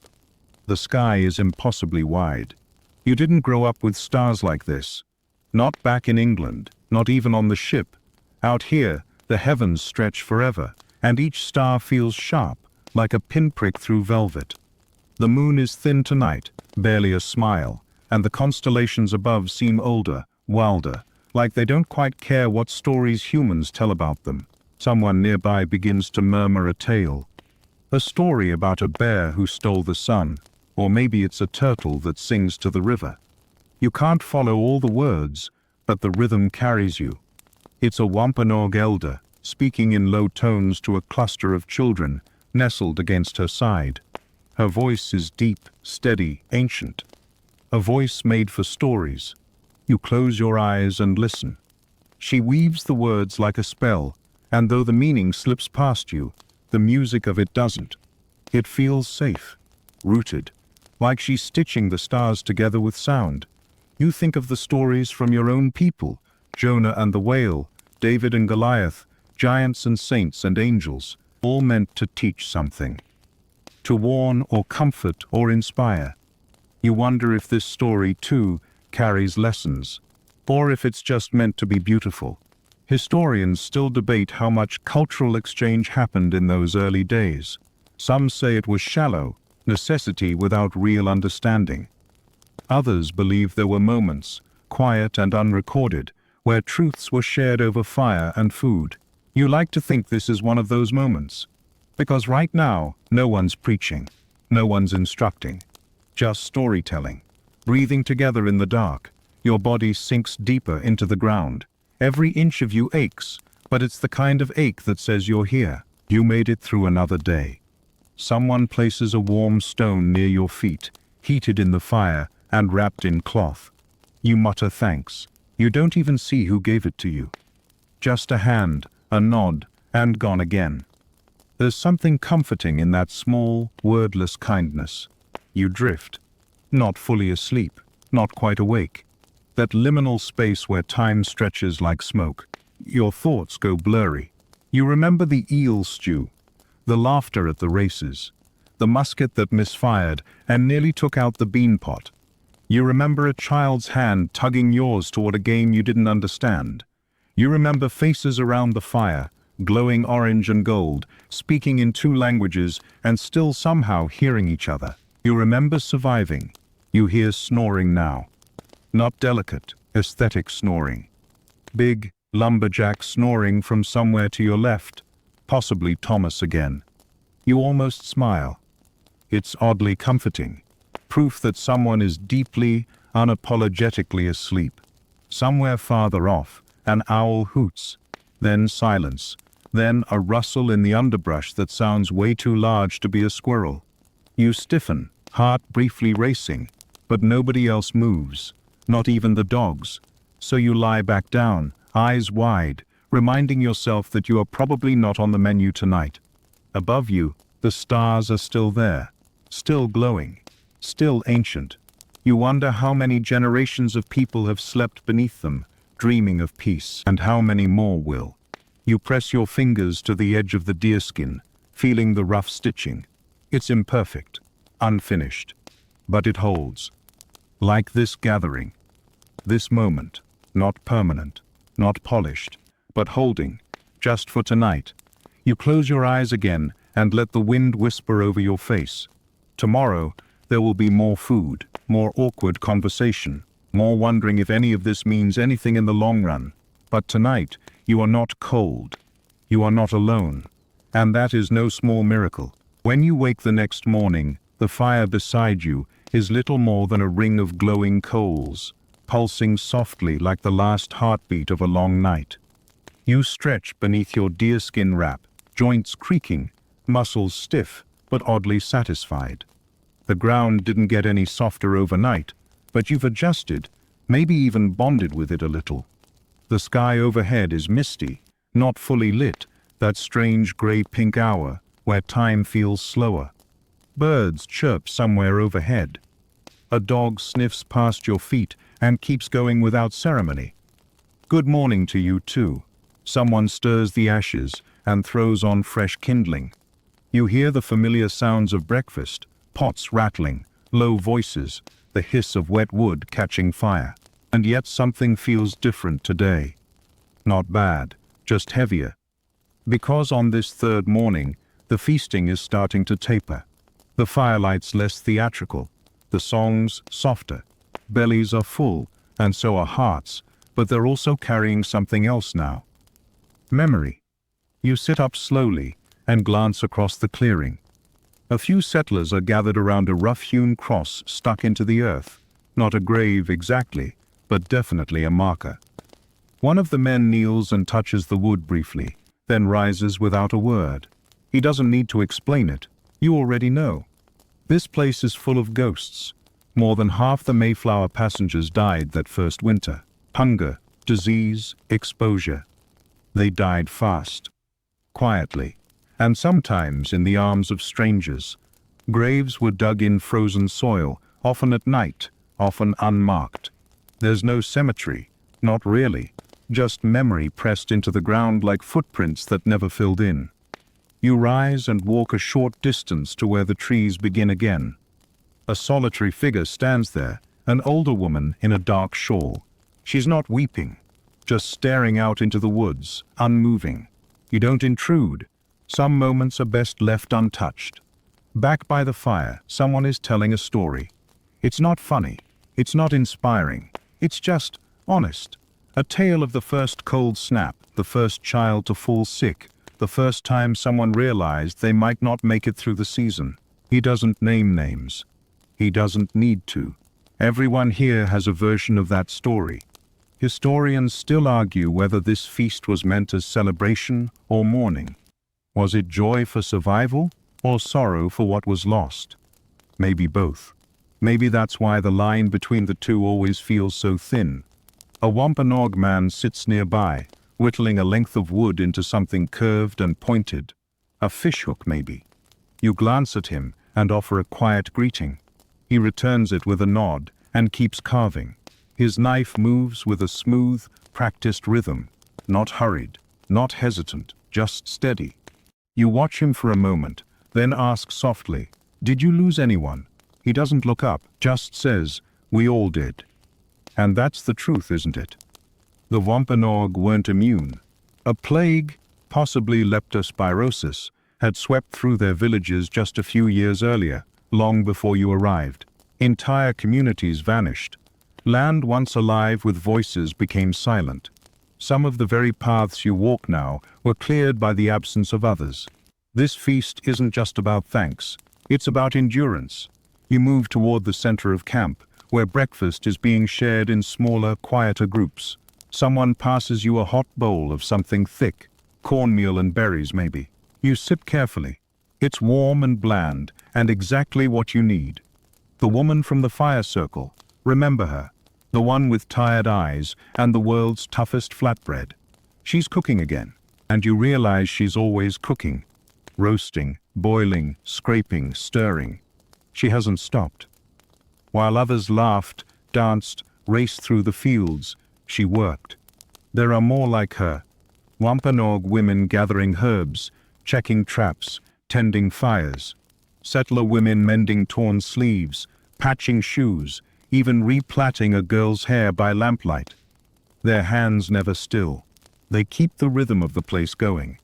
The sky is impossibly wide. You didn't grow up with stars like this. Not back in England, not even on the ship. Out here, the heavens stretch forever, and each star feels sharp, like a pinprick through velvet. The moon is thin tonight, barely a smile, and the constellations above seem older, wilder, like they don't quite care what stories humans tell about them. Someone nearby begins to murmur a tale. A story about a bear who stole the sun, or maybe it's a turtle that sings to the river. You can't follow all the words, but the rhythm carries you. It's a Wampanoag elder, speaking in low tones to a cluster of children, nestled against her side. Her voice is deep, steady, ancient. A voice made for stories. You close your eyes and listen. She weaves the words like a spell, and though the meaning slips past you, the music of it doesn't. It feels safe, rooted, like she's stitching the stars together with sound. You think of the stories from your own people, Jonah and the whale, David and Goliath, giants and saints and angels, all meant to teach something. To warn or comfort or inspire. You wonder if this story, too, carries lessons, or if it's just meant to be beautiful. Historians still debate how much cultural exchange happened in those early days. Some say it was shallow, necessity without real understanding. Others believe there were moments, quiet and unrecorded, where truths were shared over fire and food. You like to think this is one of those moments. Because right now, no one's preaching, no one's instructing, just storytelling. Breathing together in the dark, your body sinks deeper into the ground. Every inch of you aches, but it's the kind of ache that says you're here. You made it through another day. Someone places a warm stone near your feet, heated in the fire and wrapped in cloth. You mutter thanks. You don't even see who gave it to you. Just a hand, a nod, and gone again. There's something comforting in that small, wordless kindness. You drift. Not fully asleep, not quite awake. That liminal space where time stretches like smoke. Your thoughts go blurry. You remember the eel stew, the laughter at the races, the musket that misfired and nearly took out the bean pot. You remember a child's hand tugging yours toward a game you didn't understand. You remember faces around the fire, glowing orange and gold, speaking in two languages and still somehow hearing each other. You remember surviving. You hear snoring now. Not delicate, aesthetic snoring. Big, lumberjack snoring from somewhere to your left, possibly Thomas again. You almost smile. It's oddly comforting. Proof that someone is deeply, unapologetically asleep. Somewhere farther off, an owl hoots. Then silence. Then a rustle in the underbrush that sounds way too large to be a squirrel. You stiffen, heart briefly racing, but nobody else moves, not even the dogs. So you lie back down, eyes wide, reminding yourself that you are probably not on the menu tonight. Above you, the stars are still there, still glowing, still ancient. You wonder how many generations of people have slept beneath them, dreaming of peace, and how many more will. You press your fingers to the edge of the deerskin, feeling the rough stitching. It's imperfect, unfinished, but it holds. Like this gathering, this moment, not permanent, not polished, but holding, just for tonight. You close your eyes again and let the wind whisper over your face. Tomorrow, there will be more food, more awkward conversation, more wondering if any of this means anything in the long run. But tonight, you are not cold. You are not alone. And that is no small miracle. When you wake the next morning, the fire beside you is little more than a ring of glowing coals, pulsing softly like the last heartbeat of a long night. You stretch beneath your deerskin wrap, joints creaking, muscles stiff, but oddly satisfied. The ground didn't get any softer overnight, but you've adjusted, maybe even bonded with it a little. The sky overhead is misty, not fully lit, that strange gray-pink hour where time feels slower. Birds chirp somewhere overhead. A dog sniffs past your feet and keeps going without ceremony. Good morning to you too. Someone stirs the ashes and throws on fresh kindling. You hear the familiar sounds of breakfast, pots rattling, low voices, the hiss of wet wood catching fire. And yet something feels different today. Not bad, just heavier. Because on this third morning, the feasting is starting to taper. The firelight's less theatrical, the songs softer. Bellies are full, and so are hearts, but they're also carrying something else now. Memory. You sit up slowly and glance across the clearing. A few settlers are gathered around a rough-hewn cross stuck into the earth. Not a grave exactly, but definitely a marker. One of the men kneels and touches the wood briefly, then rises without a word. He doesn't need to explain it. You already know. This place is full of ghosts. More than half the Mayflower passengers died that first winter. Hunger, disease, exposure. They died fast, quietly, and sometimes in the arms of strangers. Graves were dug in frozen soil, often at night, often unmarked. There's no cemetery, not really, just memory pressed into the ground like footprints that never filled in. You rise and walk a short distance to where the trees begin again. A solitary figure stands there, an older woman in a dark shawl. She's not weeping, just staring out into the woods, unmoving. You don't intrude. Some moments are best left untouched. Back by the fire, someone is telling a story. It's not funny. It's not inspiring. It's just honest. A tale of the first cold snap, the first child to fall sick, the first time someone realized they might not make it through the season. He doesn't name names. He doesn't need to. Everyone here has a version of that story. Historians still argue whether this feast was meant as celebration or mourning. Was it joy for survival or sorrow for what was lost? Maybe both. Maybe that's why the line between the two always feels so thin. A Wampanoag man sits nearby, whittling a length of wood into something curved and pointed. A fishhook, maybe. You glance at him and offer a quiet greeting. He returns it with a nod and keeps carving. His knife moves with a smooth, practiced rhythm, not hurried, not hesitant, just steady. You watch him for a moment, then ask softly, "Did you lose anyone?" He doesn't look up, just says, "We all did." And that's the truth, isn't it? The Wampanoag weren't immune. A plague, possibly leptospirosis, had swept through their villages just a few years earlier, long before you arrived. Entire communities vanished. Land once alive with voices became silent. Some of the very paths you walk now were cleared by the absence of others. This feast isn't just about thanks. It's about endurance. You move toward the center of camp, where breakfast is being shared in smaller, quieter groups. Someone passes you a hot bowl of something thick, cornmeal and berries maybe. You sip carefully. It's warm and bland, and exactly what you need. The woman from the fire circle, remember her? The one with tired eyes and the world's toughest flatbread. She's cooking again, and you realize she's always cooking. Roasting, boiling, scraping, stirring. She hasn't stopped. While others laughed, danced, raced through the fields, she worked. There are more like her. Wampanoag women gathering herbs, checking traps, tending fires. Settler women mending torn sleeves, patching shoes, even replaiting a girl's hair by lamplight. Their hands never still. They keep the rhythm of the place going.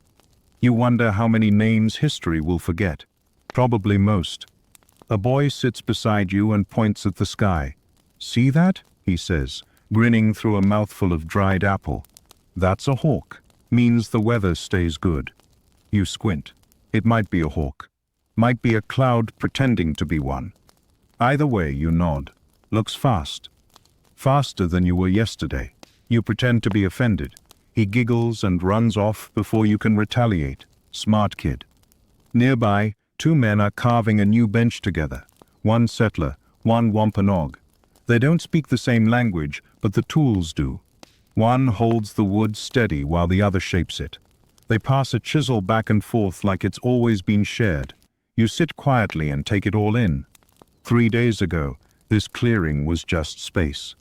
You wonder how many names history will forget. Probably most. A boy sits beside you and points at the sky. See that? He says, grinning through a mouthful of dried apple. That's a hawk. Means the weather stays good. You squint. It might be a hawk. Might be a cloud pretending to be one. Either way, you nod. Looks fast. Faster than you were yesterday. You pretend to be offended. He giggles and runs off before you can retaliate. Smart kid. Nearby, two men are carving a new bench together. One settler, one Wampanoag. They don't speak the same language, but the tools do. One holds the wood steady while the other shapes it. They pass a chisel back and forth like it's always been shared. You sit quietly and take it all in. 3 days ago, this clearing was just space.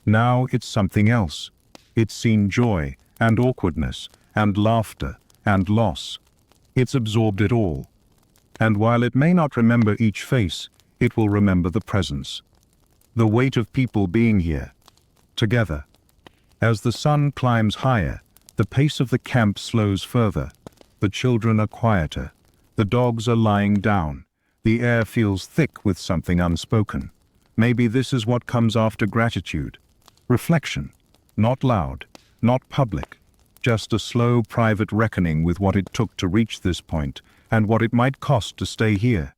Now it's something else. It's seen joy and awkwardness and laughter and loss. It's absorbed it all. And while it may not remember each face, it will remember the presence. The weight of people being here. Together. As the sun climbs higher, the pace of the camp slows further. The children are quieter. The dogs are lying down. The air feels thick with something unspoken. Maybe this is what comes after gratitude. Reflection. Not loud, not public. Just a slow private reckoning with what it took to reach this point and what it might cost to stay here.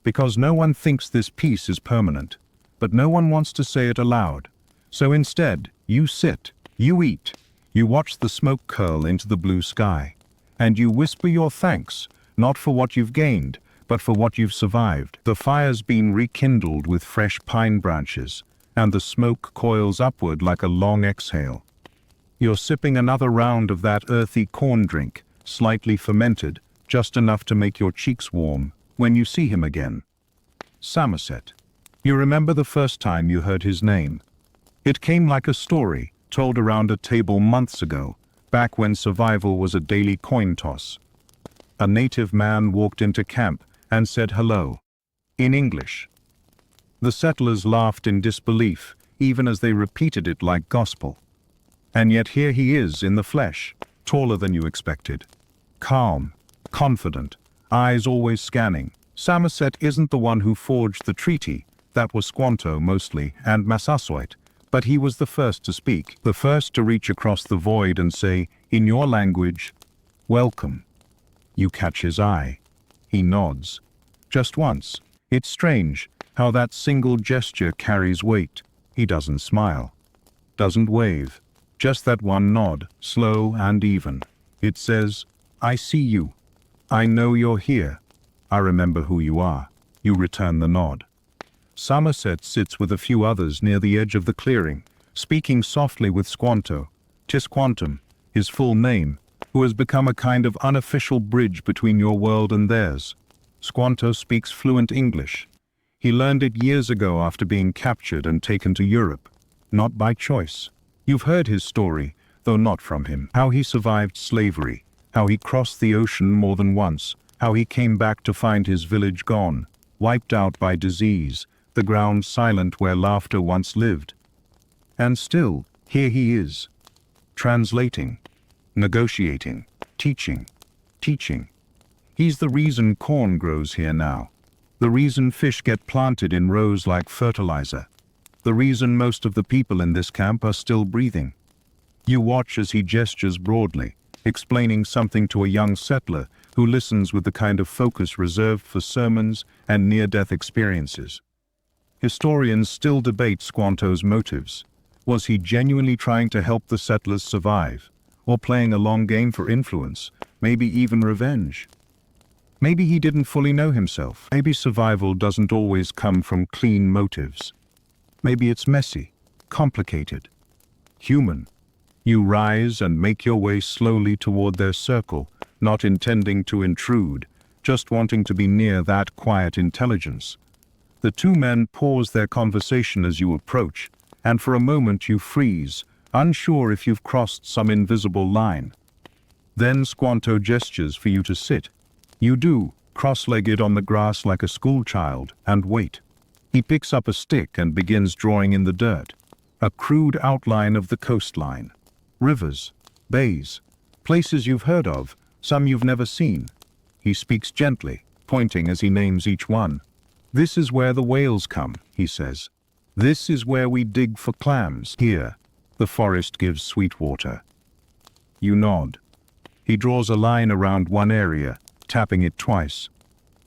Because no one thinks this peace is permanent, but no one wants to say it aloud. So instead, you sit, you eat, you watch the smoke curl into the blue sky, and you whisper your thanks, not for what you've gained, but for what you've survived. The fire's been rekindled with fresh pine branches, and the smoke coils upward like a long exhale. You're sipping another round of that earthy corn drink, slightly fermented, just enough to make your cheeks warm, when you see him again. Samoset. You remember the first time you heard his name. It came like a story, told around a table months ago, back when survival was a daily coin toss. A native man walked into camp and said hello. In English. The settlers laughed in disbelief, even as they repeated it like gospel. And yet here he is in the flesh, taller than you expected. Calm, confident, eyes always scanning. Samoset isn't the one who forged the treaty, that was Squanto mostly, and Massasoit, but he was the first to speak, the first to reach across the void and say, in your language, welcome. You catch his eye. He nods. Just once. It's strange how that single gesture carries weight. He doesn't smile. Doesn't wave. Just that one nod, slow and even. It says, I see you. I know you're here. I remember who you are. You return the nod. Samoset sits with a few others near the edge of the clearing, speaking softly with Squanto, Tisquantum, his full name, who has become a kind of unofficial bridge between your world and theirs. Squanto speaks fluent English. He learned it years ago after being captured and taken to Europe. Not by choice. You've heard his story, though not from him. How he survived slavery, how he crossed the ocean more than once, how he came back to find his village gone, wiped out by disease, the ground silent where laughter once lived. And still, here he is, translating, negotiating, teaching. He's the reason corn grows here now, the reason fish get planted in rows like fertilizer, the reason most of the people in this camp are still breathing. You watch as he gestures broadly, explaining something to a young settler who listens with the kind of focus reserved for sermons and near-death experiences. Historians still debate Squanto's motives. Was he genuinely trying to help the settlers survive? or playing a long game for influence, maybe even revenge. Maybe he didn't fully know himself. Maybe survival doesn't always come from clean motives. Maybe it's messy, complicated, human. You rise and make your way slowly toward their circle, not intending to intrude, just wanting to be near that quiet intelligence. The two men pause their conversation as you approach, and for a moment you freeze, unsure if you've crossed some invisible line. Then Squanto gestures for you to sit. You do, cross-legged on the grass like a schoolchild, and wait. He picks up a stick and begins drawing in the dirt, a crude outline of the coastline. Rivers, bays, places you've heard of, some you've never seen. He speaks gently, pointing as he names each one. This is where the whales come, he says. This is where we dig for clams. Here, the forest gives sweet water. You nod. He draws a line around one area, tapping it twice.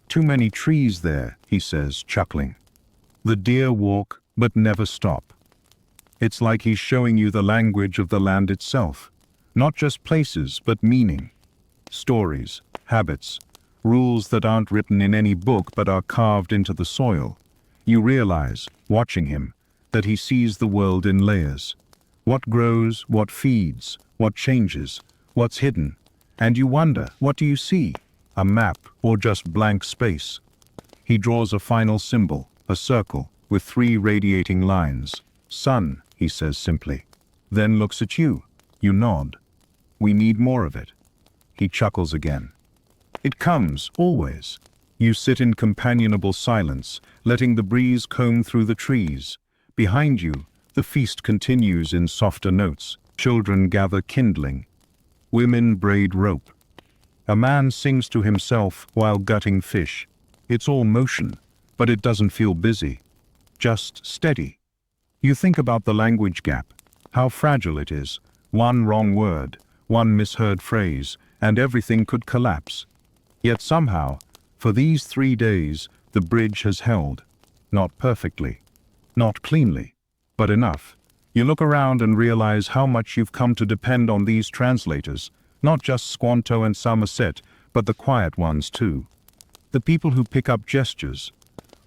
Too many trees there, he says, chuckling. The deer walk, but never stop. It's like he's showing you the language of the land itself. Not just places, but meaning. Stories, habits, rules that aren't written in any book but are carved into the soil. You realize, watching him, that he sees the world in layers. What grows, what feeds, what changes, what's hidden. And you wonder, what do you see? A map or just blank space? He draws a final symbol, a circle, with 3 radiating lines. Sun, he says simply. Then looks at you. You nod. We need more of it. He chuckles again. It comes, always. You sit in companionable silence, letting the breeze comb through the trees. Behind you, the feast continues in softer notes. Children gather kindling. Women braid rope. A man sings to himself while gutting fish. It's all motion, but it doesn't feel busy. Just steady. You think about the language gap, how fragile it is. One wrong word, one misheard phrase, and everything could collapse. Yet somehow, for these 3 days, the bridge has held. Not perfectly, not cleanly, but enough. You look around and realize how much you've come to depend on these translators, not just Squanto and Somerset, but the quiet ones too. The people who pick up gestures,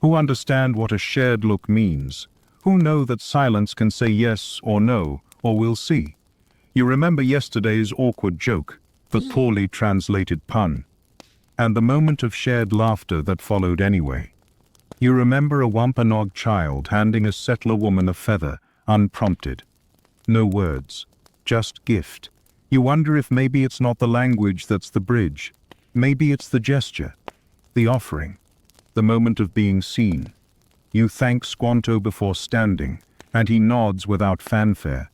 who understand what a shared look means, who know that silence can say yes or no, or we'll see. You remember yesterday's awkward joke, the poorly translated pun, and the moment of shared laughter that followed anyway. You remember a Wampanoag child handing a settler woman a feather, unprompted. No words, just gift. You wonder if maybe it's not the language that's the bridge. Maybe it's the gesture, the offering, the moment of being seen. You thank Squanto before standing, and he nods without fanfare.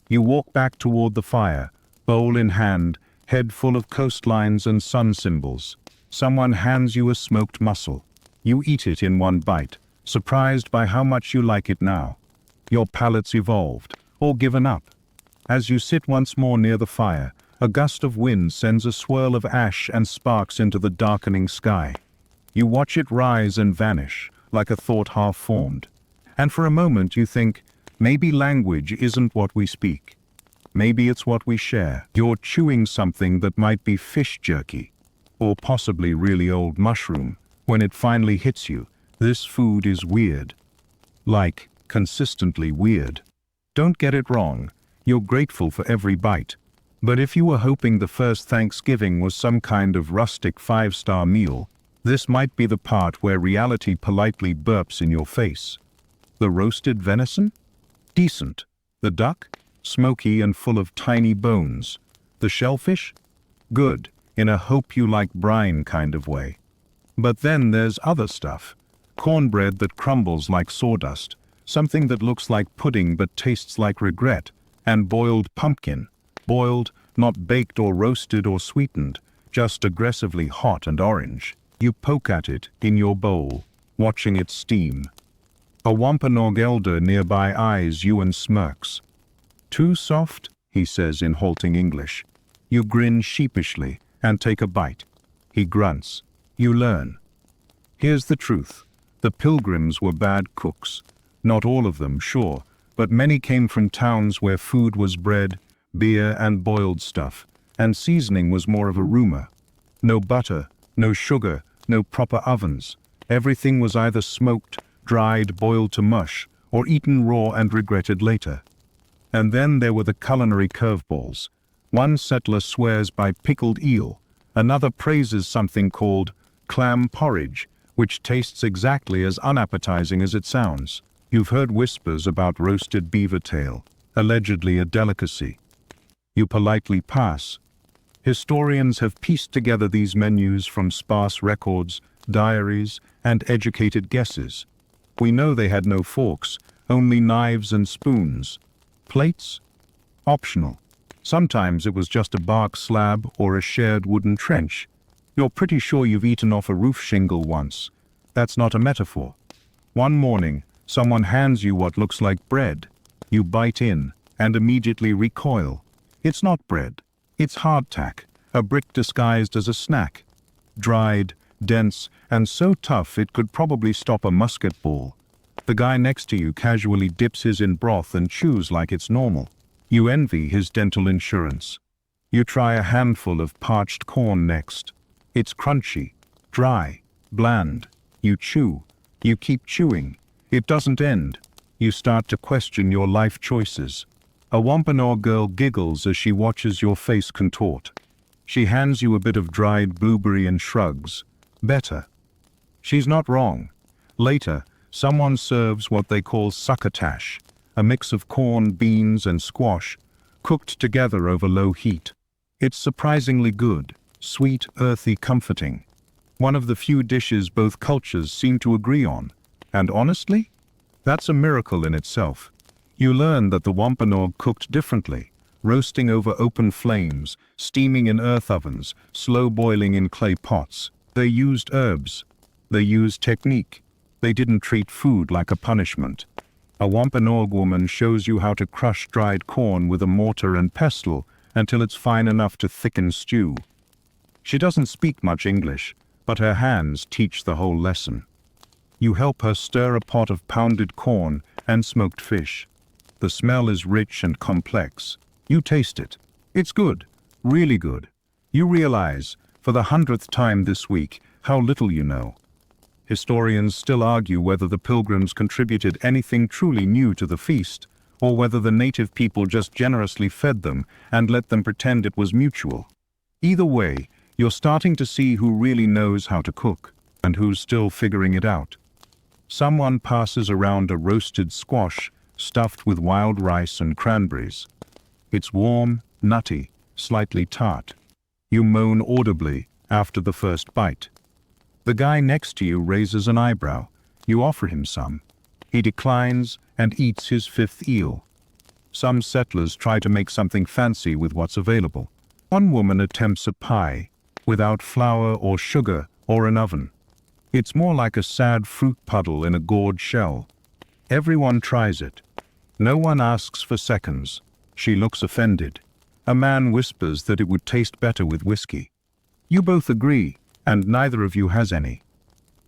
You walk back toward the fire, bowl in hand, head full of coastlines and sun symbols. Someone hands you a smoked mussel. You eat it in one bite, surprised by how much you like it now. Your palate's evolved, or given up. As you sit once more near the fire, a gust of wind sends a swirl of ash and sparks into the darkening sky. You watch it rise and vanish, like a thought half-formed. And for a moment you think, maybe language isn't what we speak. Maybe it's what we share. You're chewing something that might be fish jerky, or possibly really old mushroom. When it finally hits you, this food is weird. Like, consistently weird. Don't get it wrong, you're grateful for every bite. But if you were hoping the first Thanksgiving was some kind of rustic 5-star meal, this might be the part where reality politely burps in your face. The roasted venison? Decent. The duck? Smoky and full of tiny bones. The shellfish? Good, in a hope-you-like-brine kind of way. But then there's other stuff. Cornbread that crumbles like sawdust, something that looks like pudding but tastes like regret, and boiled pumpkin. Boiled, not baked or roasted or sweetened, just aggressively hot and orange. You poke at it in your bowl, watching it steam. A Wampanoag elder nearby eyes you and smirks. Too soft, he says in halting English. You grin sheepishly and take a bite. He grunts. You learn. Here's the truth. The Pilgrims were bad cooks. Not all of them, sure, but many came from towns where food was bred, beer and boiled stuff, and seasoning was more of a rumor. No butter, no sugar, no proper ovens. Everything was either smoked, dried, boiled to mush, or eaten raw and regretted later. And then there were the culinary curveballs. One settler swears by pickled eel, another praises something called clam porridge, which tastes exactly as unappetizing as it sounds. You've heard whispers about roasted beaver tail, allegedly a delicacy. You politely pass. Historians have pieced together these menus from sparse records, diaries, and educated guesses. We know they had no forks, only knives and spoons. Plates? Optional. Sometimes it was just a bark slab or a shared wooden trench. You're pretty sure you've eaten off a roof shingle once. That's not a metaphor. One morning, someone hands you what looks like bread. You bite in and immediately recoil. It's not bread. It's hardtack, a brick disguised as a snack. Dried, dense, and so tough it could probably stop a musket ball. The guy next to you casually dips his in broth and chews like it's normal. You envy his dental insurance. You try a handful of parched corn next. It's crunchy, dry, bland. You chew. You keep chewing. It doesn't end. You start to question your life choices. A Wampanoag girl giggles as she watches your face contort. She hands you a bit of dried blueberry and shrugs. Better. She's not wrong. Later, someone serves what they call succotash, a mix of corn, beans, and squash, cooked together over low heat. It's surprisingly good, sweet, earthy, comforting. One of the few dishes both cultures seem to agree on. And honestly, that's a miracle in itself. You learn that the Wampanoag cooked differently, roasting over open flames, steaming in earth ovens, slow boiling in clay pots. They used herbs. They used technique. They didn't treat food like a punishment. A Wampanoag woman shows you how to crush dried corn with a mortar and pestle until it's fine enough to thicken stew. She doesn't speak much English, but her hands teach the whole lesson. You help her stir a pot of pounded corn and smoked fish. The smell is rich and complex. You taste it. It's good, really good. You realize, for the 100th time this week, how little you know. Historians still argue whether the Pilgrims contributed anything truly new to the feast, or whether the native people just generously fed them and let them pretend it was mutual. Either way, you're starting to see who really knows how to cook, and who's still figuring it out. Someone passes around a roasted squash stuffed with wild rice and cranberries. It's warm, nutty, slightly tart. You moan audibly after the first bite. The guy next to you raises an eyebrow. You offer him some. He declines and eats his 5th eel. Some settlers try to make something fancy with what's available. One woman attempts a pie, without flour or sugar or an oven. It's more like a sad fruit puddle in a gourd shell. Everyone tries it. No one asks for seconds. She looks offended. A man whispers that it would taste better with whiskey. You both agree, and neither of you has any.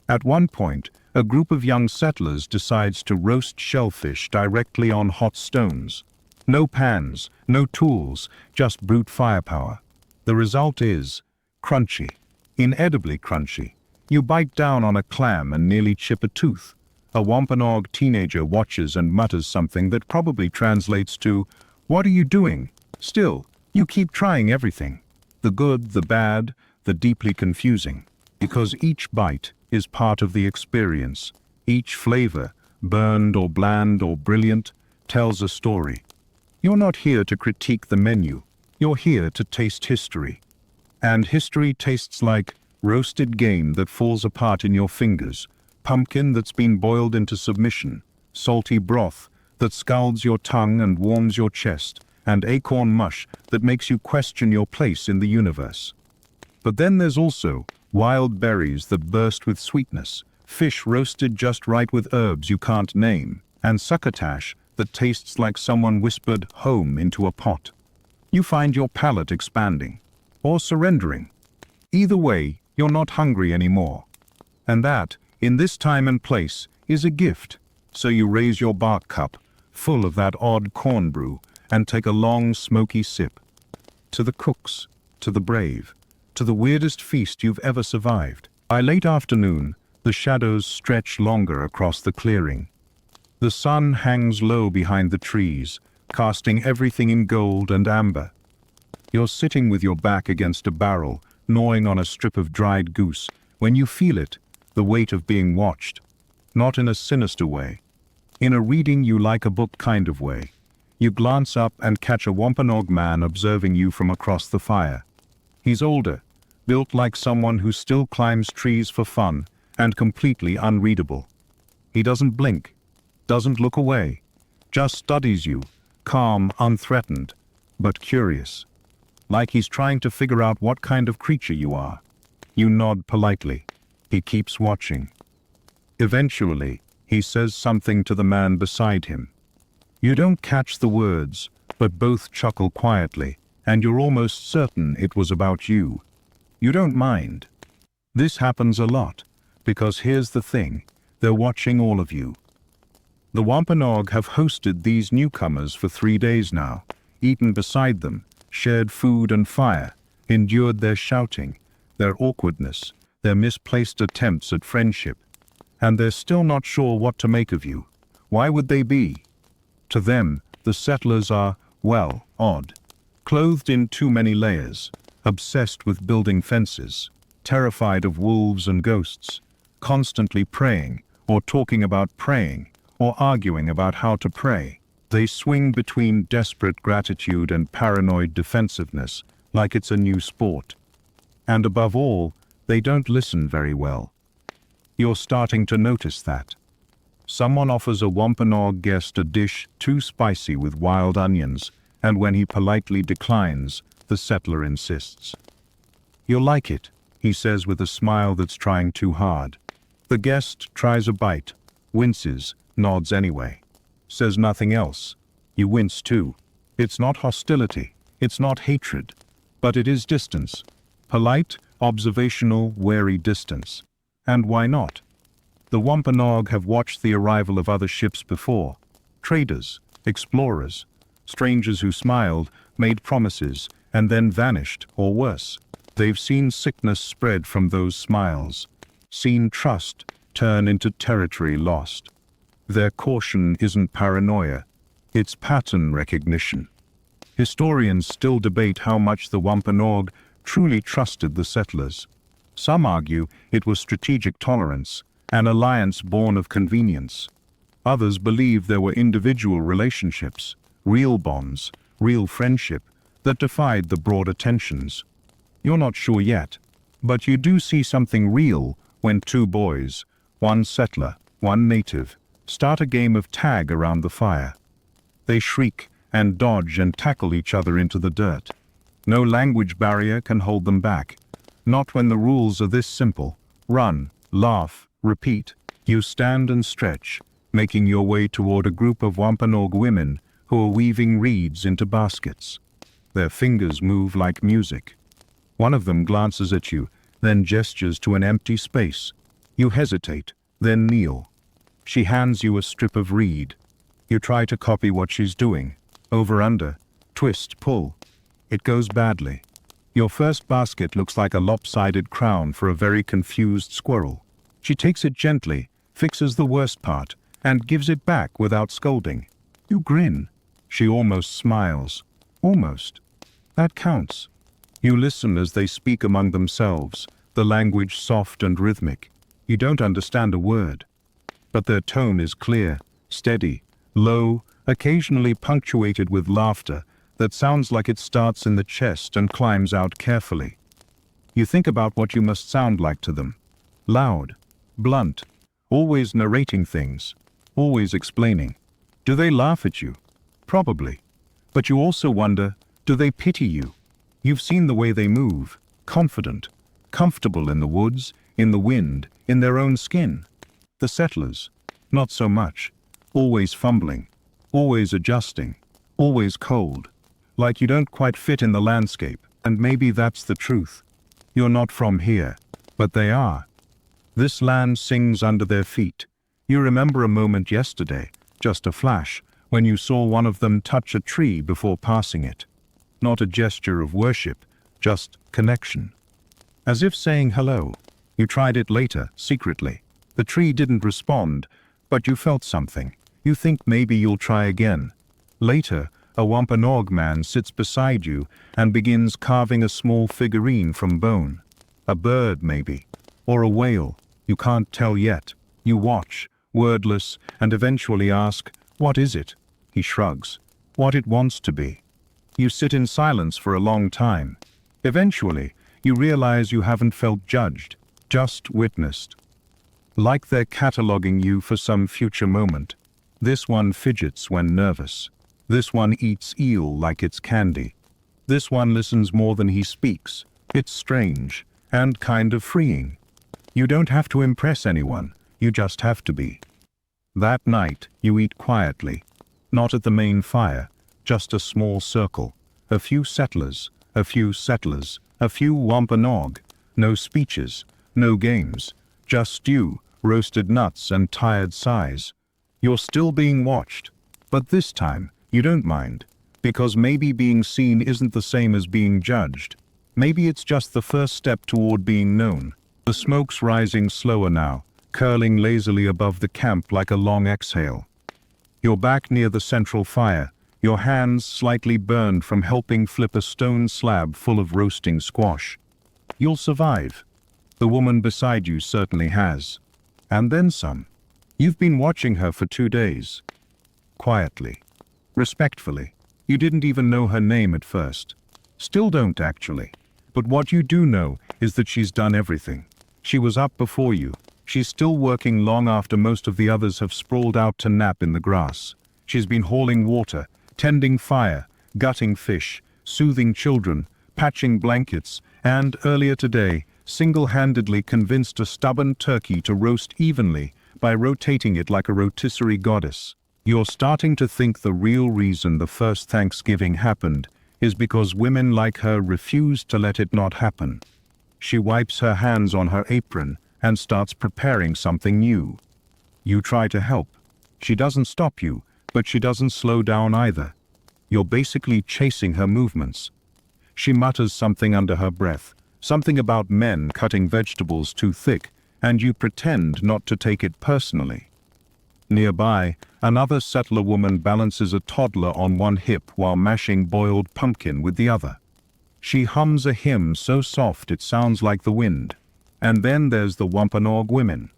At one point, a group of young settlers decides to roast shellfish directly on hot stones. No pans, no tools, just brute firepower. The result is crunchy, inedibly crunchy. You bite down on a clam and nearly chip a tooth. A Wampanoag teenager watches and mutters something that probably translates to, "What are you doing?" Still, you keep trying everything. The good, the bad, the deeply confusing. Because each bite is part of the experience. Each flavor, burned or bland or brilliant, tells a story. You're not here to critique the menu. You're here to taste history. And history tastes like roasted game that falls apart in your fingers, pumpkin that's been boiled into submission, salty broth that scalds your tongue and warms your chest, and acorn mush that makes you question your place in the universe. But then there's also wild berries that burst with sweetness, fish roasted just right with herbs you can't name, and succotash that tastes like someone whispered home into a pot. You find your palate expanding, or surrendering. Either way, you're not hungry anymore. And that, in this time and place, is a gift. So you raise your bark cup, full of that odd corn brew, and take a long, smoky sip. To the cooks, to the brave, to the weirdest feast you've ever survived. By late afternoon, the shadows stretch longer across the clearing. The sun hangs low behind the trees, casting everything in gold and amber. You're sitting with your back against a barrel, gnawing on a strip of dried goose, when you feel it, the weight of being watched. Not in a sinister way. In a reading you like a book kind of way. You glance up and catch a Wampanoag man observing you from across the fire. He's older, built like someone who still climbs trees for fun, and completely unreadable. He doesn't blink, doesn't look away, just studies you, calm, unthreatened, but curious. Like he's trying to figure out what kind of creature you are. You nod politely. He keeps watching. Eventually, he says something to the man beside him. You don't catch the words, but both chuckle quietly, and you're almost certain it was about you. You don't mind. This happens a lot, because here's the thing, they're watching all of you. The Wampanoag have hosted these newcomers for 3 days now, eaten beside them, shared food and fire, endured their shouting, their awkwardness, their misplaced attempts at friendship, and they're still not sure what to make of you. Why would they be? To them, the settlers are, well, odd, clothed in too many layers, obsessed with building fences, terrified of wolves and ghosts, constantly praying, or talking about praying, or arguing about how to pray. They swing between desperate gratitude and paranoid defensiveness, like it's a new sport. And above all, they don't listen very well. You're starting to notice that. Someone offers a Wampanoag guest a dish too spicy with wild onions, and when he politely declines, the settler insists. You'll like it, he says with a smile that's trying too hard. The guest tries a bite, winces, nods anyway. Says nothing else. You wince too. It's not hostility, it's not hatred, but it is distance. Polite, observational, wary distance. And why not? The Wampanoag have watched the arrival of other ships before. Traders, explorers, strangers who smiled, made promises, and then vanished, or worse. They've seen sickness spread from those smiles, seen trust turn into territory lost. Their caution isn't paranoia, it's pattern recognition. Historians still debate how much the Wampanoag truly trusted the settlers. Some argue it was strategic tolerance, an alliance born of convenience. Others believe there were individual relationships, real bonds, real friendship, that defied the broader tensions. You're not sure yet, but you do see something real when 2 boys, one settler, one native, start a game of tag around the fire. They shriek and dodge and tackle each other into the dirt. No language barrier can hold them back. Not when the rules are this simple. Run, laugh, repeat. You stand and stretch, making your way toward a group of Wampanoag women who are weaving reeds into baskets. Their fingers move like music. One of them glances at you, then gestures to an empty space. You hesitate, then kneel. She hands you a strip of reed. You try to copy what she's doing. Over under, twist, pull. It goes badly. Your first basket looks like a lopsided crown for a very confused squirrel. She takes it gently, fixes the worst part, and gives it back without scolding. You grin. She almost smiles. Almost. That counts. You listen as they speak among themselves, the language soft and rhythmic. You don't understand a word. But their tone is clear, steady, low, occasionally punctuated with laughter that sounds like it starts in the chest and climbs out carefully. You think about what you must sound like to them. Loud, blunt, always narrating things, always explaining. Do they laugh at you? Probably. But you also wonder, do they pity you? You've seen the way they move, confident, comfortable in the woods, in the wind, in their own skin. The settlers, not so much, always fumbling, always adjusting, always cold, like you don't quite fit in the landscape, and maybe that's the truth. You're not from here, but they are. This land sings under their feet. You remember a moment yesterday, just a flash, when you saw one of them touch a tree before passing it. Not a gesture of worship, just connection. As if saying hello. You tried it later, secretly. The tree didn't respond, but you felt something. You think maybe you'll try again. Later, a Wampanoag man sits beside you and begins carving a small figurine from bone. A bird, maybe. Or a whale. You can't tell yet. You watch, wordless, and eventually ask, "What is it?" He shrugs. "What it wants to be." You sit in silence for a long time. Eventually, you realize you haven't felt judged, just witnessed. Like they're cataloging you for some future moment. This one fidgets when nervous. This one eats eel like it's candy. This one listens more than he speaks. It's strange, and kind of freeing. You don't have to impress anyone, you just have to be. That night, you eat quietly. Not at the main fire, just a small circle. A few settlers, a few settlers, a few Wampanoag. No speeches, no games. Just stew, roasted nuts, and tired sighs. You're still being watched. But this time, you don't mind. Because maybe being seen isn't the same as being judged. Maybe it's just the first step toward being known. The smoke's rising slower now, curling lazily above the camp like a long exhale. You're back near the central fire, your hands slightly burned from helping flip a stone slab full of roasting squash. You'll survive. The woman beside you certainly has. And then some. You've been watching her for 2 days. Quietly. Respectfully. You didn't even know her name at first. Still don't, actually. But what you do know is that she's done everything. She was up before you. She's still working long after most of the others have sprawled out to nap in the grass. She's been hauling water, tending fire, gutting fish, soothing children, patching blankets, and, earlier today, single-handedly convinced a stubborn turkey to roast evenly by rotating it like a rotisserie goddess. You're starting to think the real reason the first Thanksgiving happened is because women like her refused to let it not happen. She wipes her hands on her apron and starts preparing something new. You try to help. She doesn't stop you, but she doesn't slow down either. You're basically chasing her movements. She mutters something under her breath, something about men cutting vegetables too thick, and you pretend not to take it personally. Nearby, another settler woman balances a toddler on one hip while mashing boiled pumpkin with the other. She hums a hymn so soft it sounds like the wind. And then there's the Wampanoag women.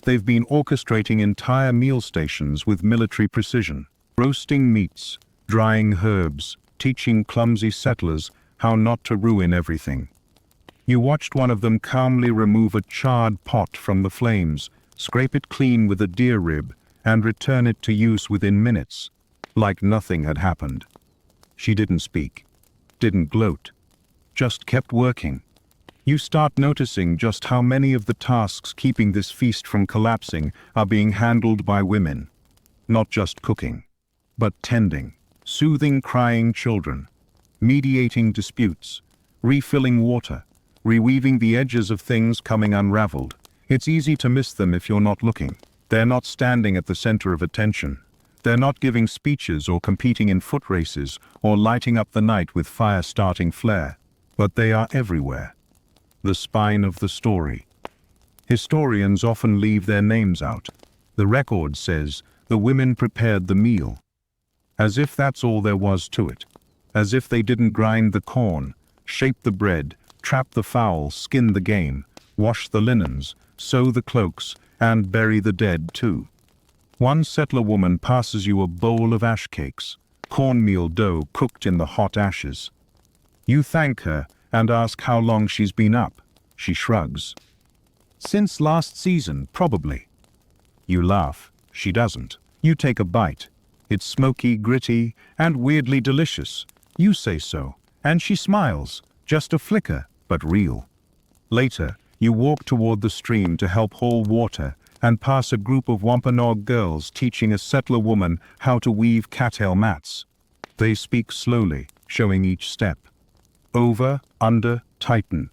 They've been orchestrating entire meal stations with military precision, roasting meats, drying herbs, teaching clumsy settlers how not to ruin everything. You watched one of them calmly remove a charred pot from the flames, scrape it clean with a deer rib, and return it to use within minutes, like nothing had happened. She didn't speak, didn't gloat, just kept working. You start noticing just how many of the tasks keeping this feast from collapsing are being handled by women. Not just cooking, but tending, soothing crying children, mediating disputes, refilling water, reweaving the edges of things coming unraveled. It's easy to miss them if you're not looking. They're not standing at the center of attention. They're not giving speeches or competing in foot races or lighting up the night with fire-starting flair. But they are everywhere. The spine of the story. Historians often leave their names out. The record says the women prepared the meal. As if that's all there was to it. As if they didn't grind the corn, shape the bread, trap the fowl, skin the game, wash the linens, sew the cloaks, and bury the dead too. One settler woman passes you a bowl of ash cakes, cornmeal dough cooked in the hot ashes. You thank her and ask how long she's been up. She shrugs. Since last season, probably. You laugh. She doesn't. You take a bite. It's smoky, gritty, and weirdly delicious. You say so, and she smiles. Just a flicker, but real. Later, you walk toward the stream to help haul water and pass a group of Wampanoag girls teaching a settler woman how to weave cattail mats. They speak slowly, showing each step. Over, under, tighten.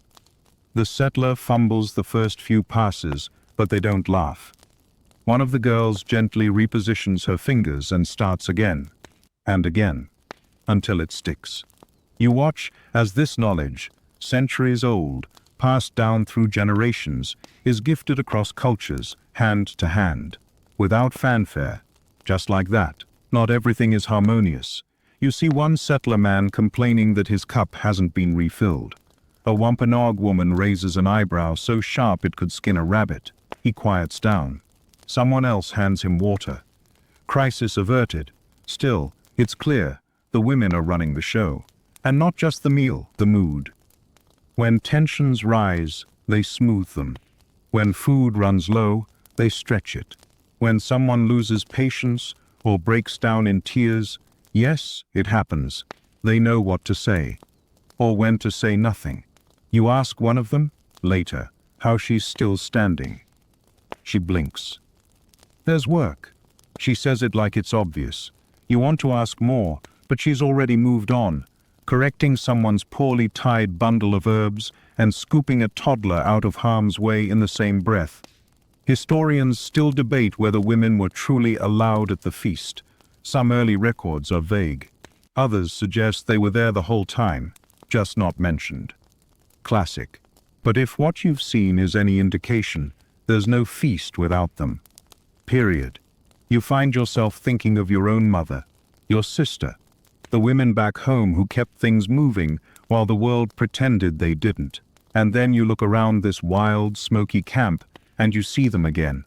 The settler fumbles the first few passes, but they don't laugh. One of the girls gently repositions her fingers and starts again, and again, until it sticks. You watch as this knowledge, centuries old, passed down through generations, is gifted across cultures, hand to hand, without fanfare. Just like that, not everything is harmonious. You see one settler man complaining that his cup hasn't been refilled. A Wampanoag woman raises an eyebrow so sharp it could skin a rabbit. He quiets down. Someone else hands him water. Crisis averted. Still, it's clear, the women are running the show. And not just the meal, the mood. When tensions rise, they smooth them. When food runs low, they stretch it. When someone loses patience or breaks down in tears, yes, it happens. They know what to say. Or when to say nothing. You ask one of them, later, how she's still standing. She blinks. There's work. She says it like it's obvious. You want to ask more, but she's already moved on, correcting someone's poorly tied bundle of herbs and scooping a toddler out of harm's way in the same breath. Historians still debate whether women were truly allowed at the feast. Some early records are vague. Others suggest they were there the whole time, just not mentioned. Classic. But if what you've seen is any indication, there's no feast without them. Period. You find yourself thinking of your own mother, your sister, the women back home who kept things moving while the world pretended they didn't. And then you look around this wild, smoky camp and you see them again.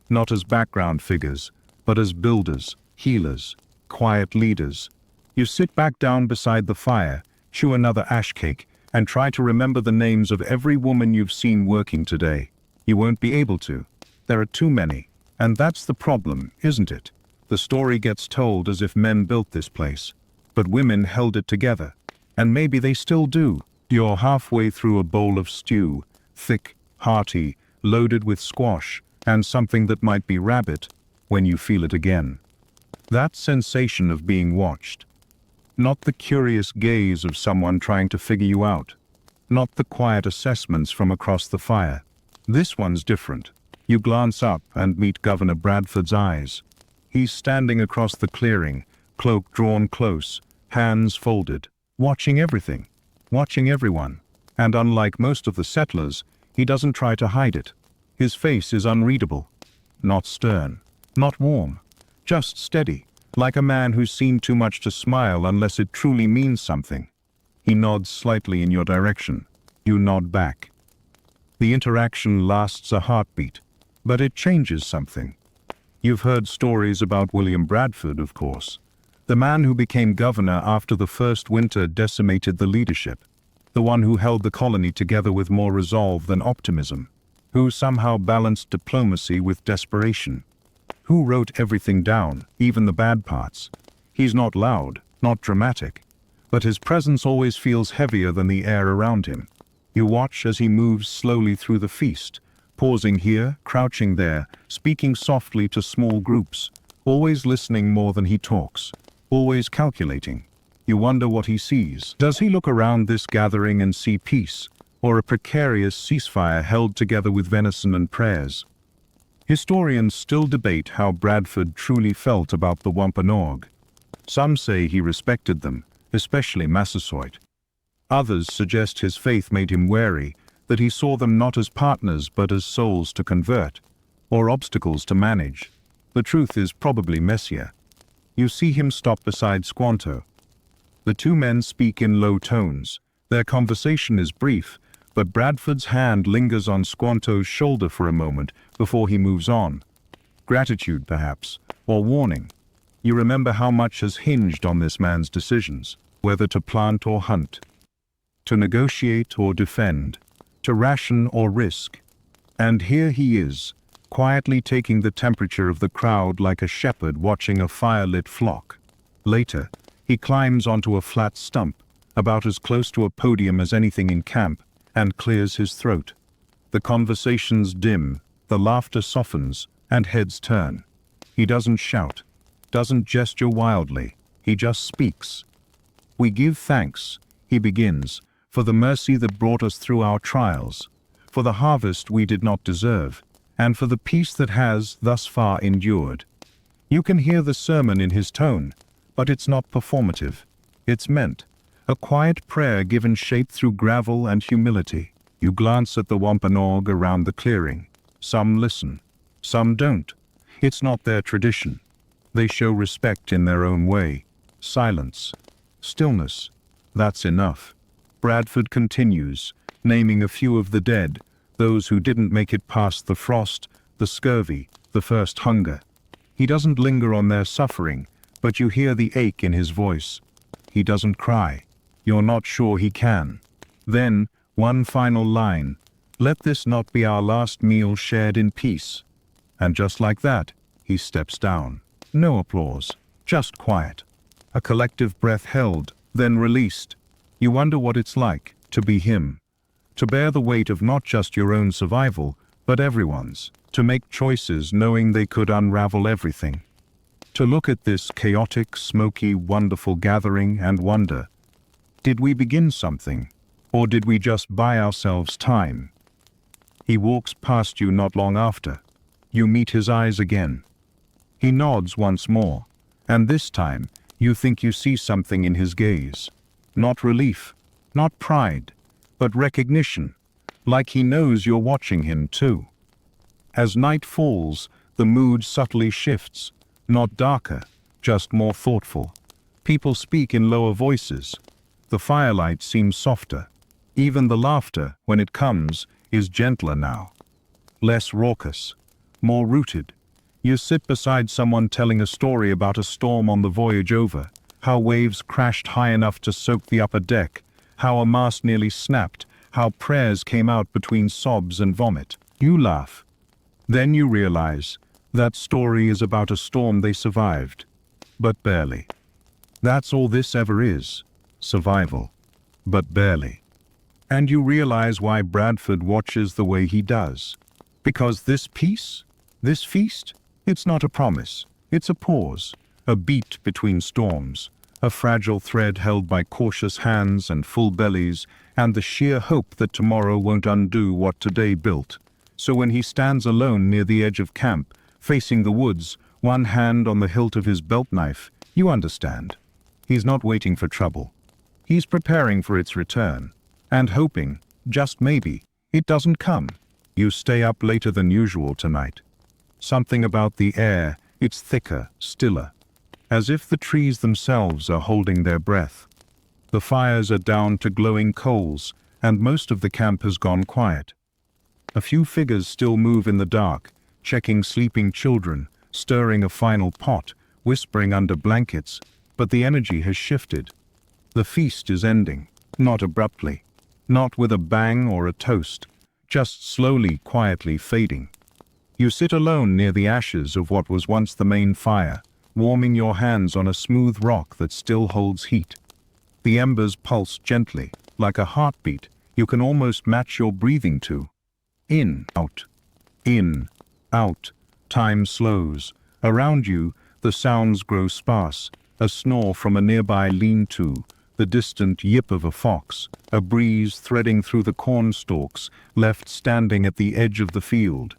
Not as background figures, but as builders, healers, quiet leaders. You sit back down beside the fire, chew another ash cake, and try to remember the names of every woman you've seen working today. You won't be able to. There are too many. And that's the problem, isn't it? The story gets told as if men built this place. But women held it together. And maybe they still do. You're halfway through a bowl of stew, thick, hearty, loaded with squash, and something that might be rabbit, when you feel it again. That sensation of being watched. Not the curious gaze of someone trying to figure you out. Not the quiet assessments from across the fire. This one's different. You glance up and meet Governor Bradford's eyes. He's standing across the clearing, cloak drawn close, hands folded, watching everything, watching everyone. And unlike most of the settlers, he doesn't try to hide it. His face is unreadable. Not stern, not warm, just steady, like a man who's seen too much to smile unless it truly means something. He nods slightly in your direction. You nod back. The interaction lasts a heartbeat, but it changes something. You've heard stories about William Bradford, of course. The man who became governor after the first winter decimated the leadership. The one who held the colony together with more resolve than optimism. Who somehow balanced diplomacy with desperation. Who wrote everything down, even the bad parts. He's not loud, not dramatic, but his presence always feels heavier than the air around him. You watch as he moves slowly through the feast, pausing here, crouching there, speaking softly to small groups, always listening more than he talks, always calculating. You wonder what he sees. Does he look around this gathering and see peace, or a precarious ceasefire held together with venison and prayers? Historians still debate how Bradford truly felt about the Wampanoag. Some say he respected them, especially Massasoit. Others suggest his faith made him wary, that he saw them not as partners but as souls to convert, or obstacles to manage. The truth is probably messier. You see him stop beside Squanto. The two men speak in low tones. Their conversation is brief, but Bradford's hand lingers on Squanto's shoulder for a moment before he moves on. Gratitude, perhaps, or warning. You remember how much has hinged on this man's decisions, whether to plant or hunt, to negotiate or defend, to ration or risk. And here he is, quietly taking the temperature of the crowd like a shepherd watching a fire-lit flock. Later, he climbs onto a flat stump, about as close to a podium as anything in camp, and clears his throat. The conversations dim, the laughter softens, and heads turn. He doesn't shout, doesn't gesture wildly, he just speaks. "We give thanks," he begins, "for the mercy that brought us through our trials, for the harvest we did not deserve, and for the peace that has, thus far, endured. You can hear the sermon in his tone, but it's not performative. It's meant. A quiet prayer given shape through gravel and humility. You glance at the Wampanoag around the clearing. Some listen. Some don't. It's not their tradition. They show respect in their own way. Silence. Stillness. That's enough. Bradford continues, naming a few of the dead, those who didn't make it past the frost, the scurvy, the first hunger. He doesn't linger on their suffering, but you hear the ache in his voice. He doesn't cry. You're not sure he can. Then, one final line. Let this not be our last meal shared in peace. And just like that, he steps down. No applause, just quiet. A collective breath held, then released. You wonder what it's like to be him. To bear the weight of not just your own survival, but everyone's. To make choices knowing they could unravel everything. To look at this chaotic, smoky, wonderful gathering and wonder, did we begin something, or did we just buy ourselves time? He walks past you not long after. You meet his eyes again. He nods once more, and this time you think you see something in his gaze. Not relief, not pride, but recognition, like he knows you're watching him too. As night falls, the mood subtly shifts, not darker, just more thoughtful. People speak in lower voices. The firelight seems softer. Even the laughter, when it comes, is gentler now. Less raucous, more rooted. You sit beside someone telling a story about a storm on the voyage over, how waves crashed high enough to soak the upper deck, how a mast nearly snapped, how prayers came out between sobs and vomit. You laugh. Then you realize that story is about a storm they survived, but barely. That's all this ever is, survival, but barely. And you realize why Bradford watches the way he does. Because this peace, this feast, it's not a promise, it's a pause, a beat between storms, a fragile thread held by cautious hands and full bellies, and the sheer hope that tomorrow won't undo what today built. So when he stands alone near the edge of camp, facing the woods, one hand on the hilt of his belt knife, you understand. He's not waiting for trouble. He's preparing for its return, and hoping, just maybe, it doesn't come. You stay up later than usual tonight. Something about the air, it's thicker, stiller, as if the trees themselves are holding their breath. The fires are down to glowing coals, and most of the camp has gone quiet. A few figures still move in the dark, checking sleeping children, stirring a final pot, whispering under blankets, but the energy has shifted. The feast is ending, not abruptly, not with a bang or a toast, just slowly, quietly fading. You sit alone near the ashes of what was once the main fire, warming your hands on a smooth rock that still holds heat. The embers pulse gently, like a heartbeat you can almost match your breathing to. In, out, in, out. Time slows. Around you, the sounds grow sparse. A snore from a nearby lean-to, the distant yip of a fox, a breeze threading through the corn stalks, left standing at the edge of the field.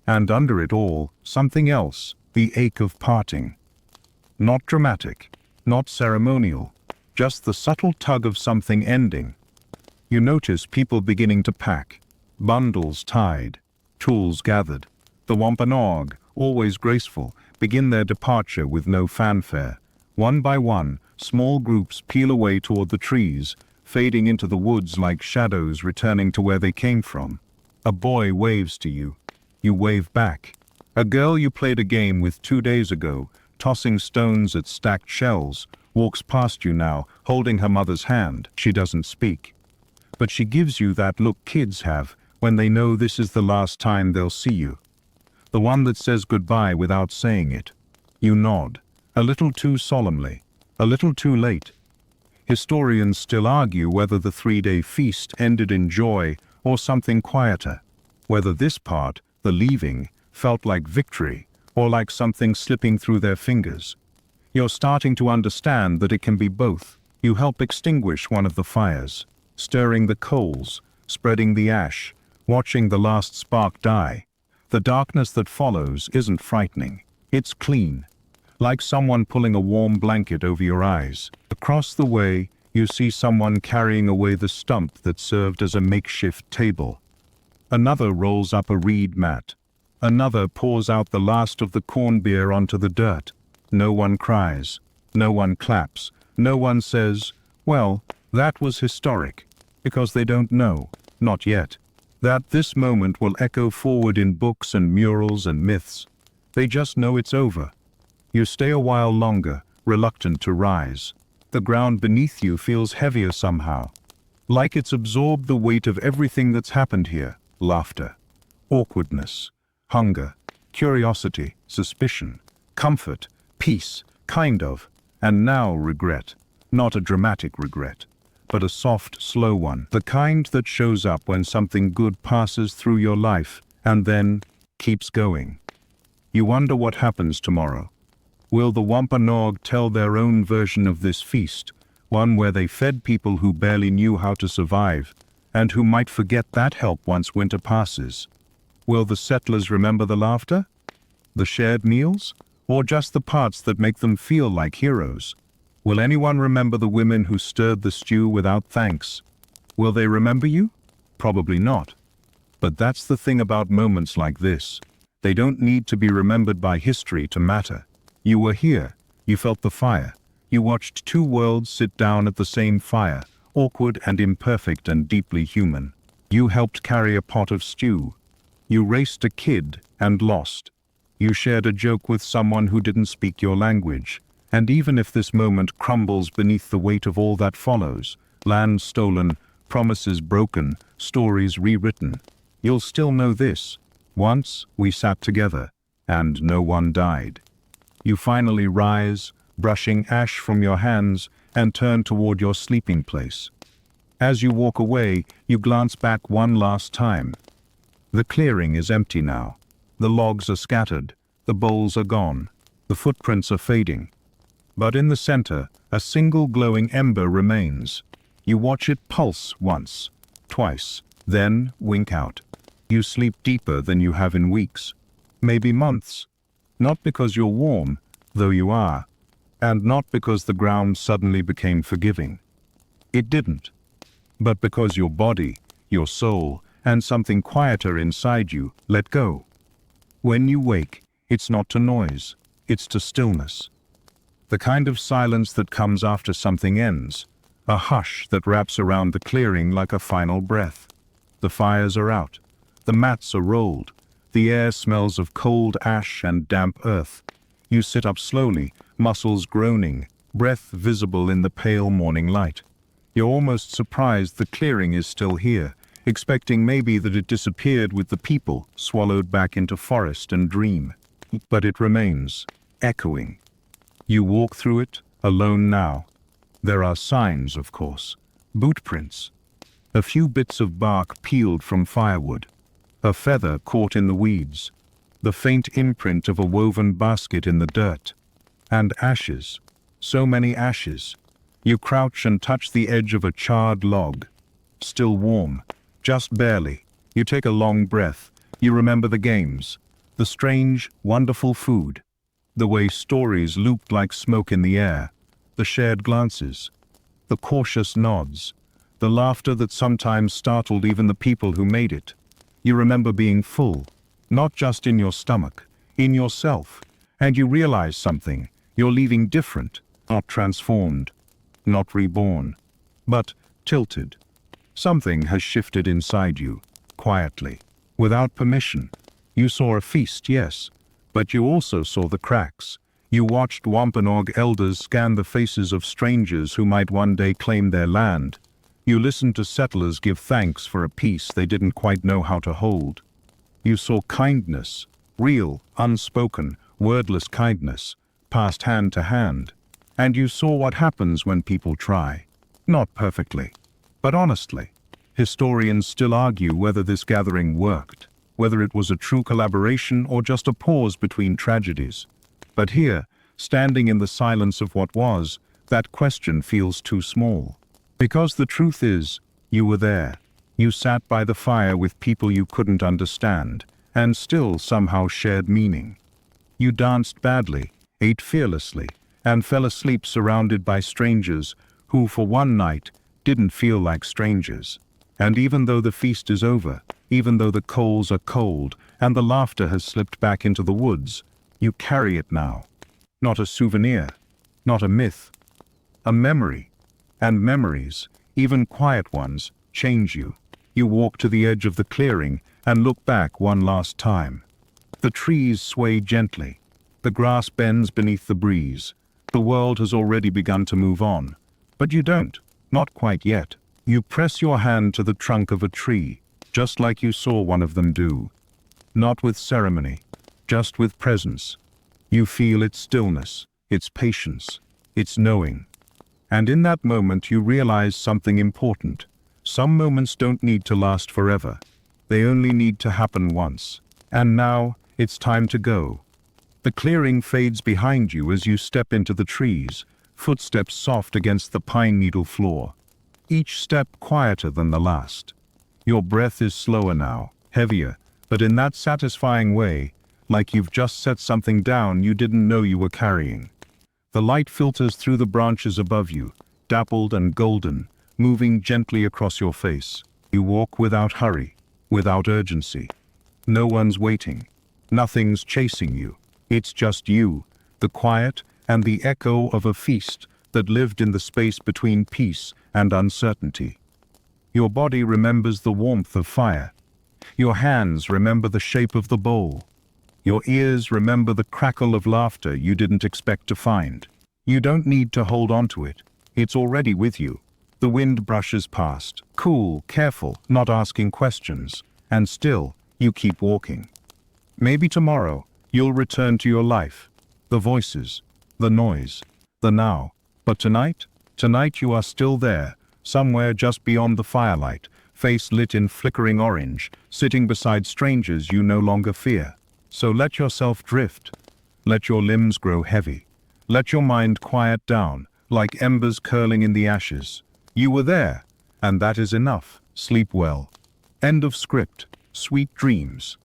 And under it all, something else, the ache of parting. Not dramatic, not ceremonial, just the subtle tug of something ending. You notice people beginning to pack. Bundles tied, tools gathered. The Wampanoag, always graceful, begin their departure with no fanfare. One by one, small groups peel away toward the trees, fading into the woods like shadows returning to where they came from. A boy waves to you. You wave back. A girl you played a game with 2 days ago, tossing stones at stacked shells, walks past you now, holding her mother's hand. She doesn't speak. But she gives you that look kids have when they know this is the last time they'll see you. The one that says goodbye without saying it. You nod, a little too solemnly, a little too late. Historians still argue whether the 3-day feast ended in joy or something quieter, whether this part, the leaving, felt like victory or like something slipping through their fingers. You're starting to understand that it can be both. You help extinguish one of the fires, stirring the coals, spreading the ash, watching the last spark die, The darkness that follows isn't frightening. It's clean, like someone pulling a warm blanket over your eyes. Across the way, you see someone carrying away the stump that served as a makeshift table. Another rolls up a reed mat. Another pours out the last of the corn beer onto the dirt. No one cries. No one claps. No one says, "Well, that was historic," because they don't know, not yet, that this moment will echo forward in books and murals and myths. They just know it's over. You stay a while longer, reluctant to rise. The ground beneath you feels heavier somehow, like it's absorbed the weight of everything that's happened here. Laughter, awkwardness, hunger, curiosity, suspicion, comfort, peace, kind of, and now regret. Not a dramatic regret, but a soft, slow one, the kind that shows up when something good passes through your life and then keeps going. You wonder what happens tomorrow. Will the Wampanoag tell their own version of this feast, one where they fed people who barely knew how to survive, and who might forget that help once winter passes? Will the settlers remember the laughter, the shared meals, or just the parts that make them feel like heroes? Will anyone remember the women who stirred the stew without thanks? Will they remember you? Probably not. But that's the thing about moments like this. They don't need to be remembered by history to matter. You were here. You felt the fire. You watched two worlds sit down at the same fire, awkward and imperfect and deeply human. You helped carry a pot of stew. You raced a kid and lost. You shared a joke with someone who didn't speak your language. And even if this moment crumbles beneath the weight of all that follows, land stolen, promises broken, stories rewritten, you'll still know this: once we sat together, and no one died. You finally rise, brushing ash from your hands, and turn toward your sleeping place. As you walk away, you glance back one last time. The clearing is empty now. The logs are scattered. The bowls are gone. The footprints are fading. But in the center, a single glowing ember remains. You watch it pulse once, twice, then wink out. You sleep deeper than you have in weeks, maybe months. Not because you're warm, though you are, and not because the ground suddenly became forgiving. It didn't. But because your body, your soul, and something quieter inside you let go. When you wake, it's not to noise, it's to stillness. The kind of silence that comes after something ends, a hush that wraps around the clearing like a final breath. The fires are out, the mats are rolled, the air smells of cold ash and damp earth. You sit up slowly, muscles groaning, breath visible in the pale morning light. You're almost surprised the clearing is still here, expecting maybe that it disappeared with the people, swallowed back into forest and dream. But it remains, echoing. You walk through it, alone now. There are signs, of course. Boot prints. A few bits of bark peeled from firewood. A feather caught in the weeds. The faint imprint of a woven basket in the dirt. And ashes. So many ashes. You crouch and touch the edge of a charred log. Still warm. Just barely. You take a long breath. You remember the games. The strange, wonderful food. The way stories looped like smoke in the air. The shared glances. The cautious nods. The laughter that sometimes startled even the people who made it. You remember being full. Not just in your stomach. In yourself. And you realize something. You're leaving different. Not transformed. Not reborn. But tilted. Something has shifted inside you. Quietly. Without permission. You saw a feast, yes. But you also saw the cracks. You watched Wampanoag elders scan the faces of strangers who might one day claim their land. You listened to settlers give thanks for a peace they didn't quite know how to hold. You saw kindness, real, unspoken, wordless kindness, passed hand to hand. And you saw what happens when people try. Not perfectly, but honestly. Historians still argue whether this gathering worked, whether it was a true collaboration or just a pause between tragedies. But here, standing in the silence of what was, that question feels too small. Because the truth is, you were there. You sat by the fire with people you couldn't understand, and still somehow shared meaning. You danced badly, ate fearlessly, and fell asleep surrounded by strangers who, for one night, didn't feel like strangers. And even though the feast is over, even though the coals are cold, and the laughter has slipped back into the woods, you carry it now. Not a souvenir, not a myth, a memory. And memories, even quiet ones, change you. You walk to the edge of the clearing and look back one last time. The trees sway gently. The grass bends beneath the breeze. The world has already begun to move on. But you don't, not quite yet. You press your hand to the trunk of a tree, just like you saw one of them do. Not with ceremony, just with presence. You feel its stillness, its patience, its knowing. And in that moment you realize something important. Some moments don't need to last forever. They only need to happen once. And now, it's time to go. The clearing fades behind you as you step into the trees, footsteps soft against the pine needle floor. Each step quieter than the last. Your breath is slower now, heavier, but in that satisfying way, like you've just set something down you didn't know you were carrying. The light filters through the branches above you, dappled and golden, moving gently across your face. You walk without hurry, without urgency. No one's waiting. Nothing's chasing you. It's just you, the quiet, and the echo of a feast that lived in the space between peace and uncertainty. Your body remembers the warmth of fire. Your hands remember the shape of the bowl. Your ears remember the crackle of laughter you didn't expect to find. You don't need to hold on to it. It's already with you. The wind brushes past, cool, careful, not asking questions. And still, you keep walking. Maybe tomorrow, you'll return to your life. The voices, the noise, the now. But tonight you are still there, somewhere just beyond the firelight, face lit in flickering orange, sitting beside strangers you no longer fear. So let yourself drift. Let your limbs grow heavy. Let your mind quiet down, like embers curling in the ashes. You were there, and that is enough. Sleep well. End of script. Sweet dreams.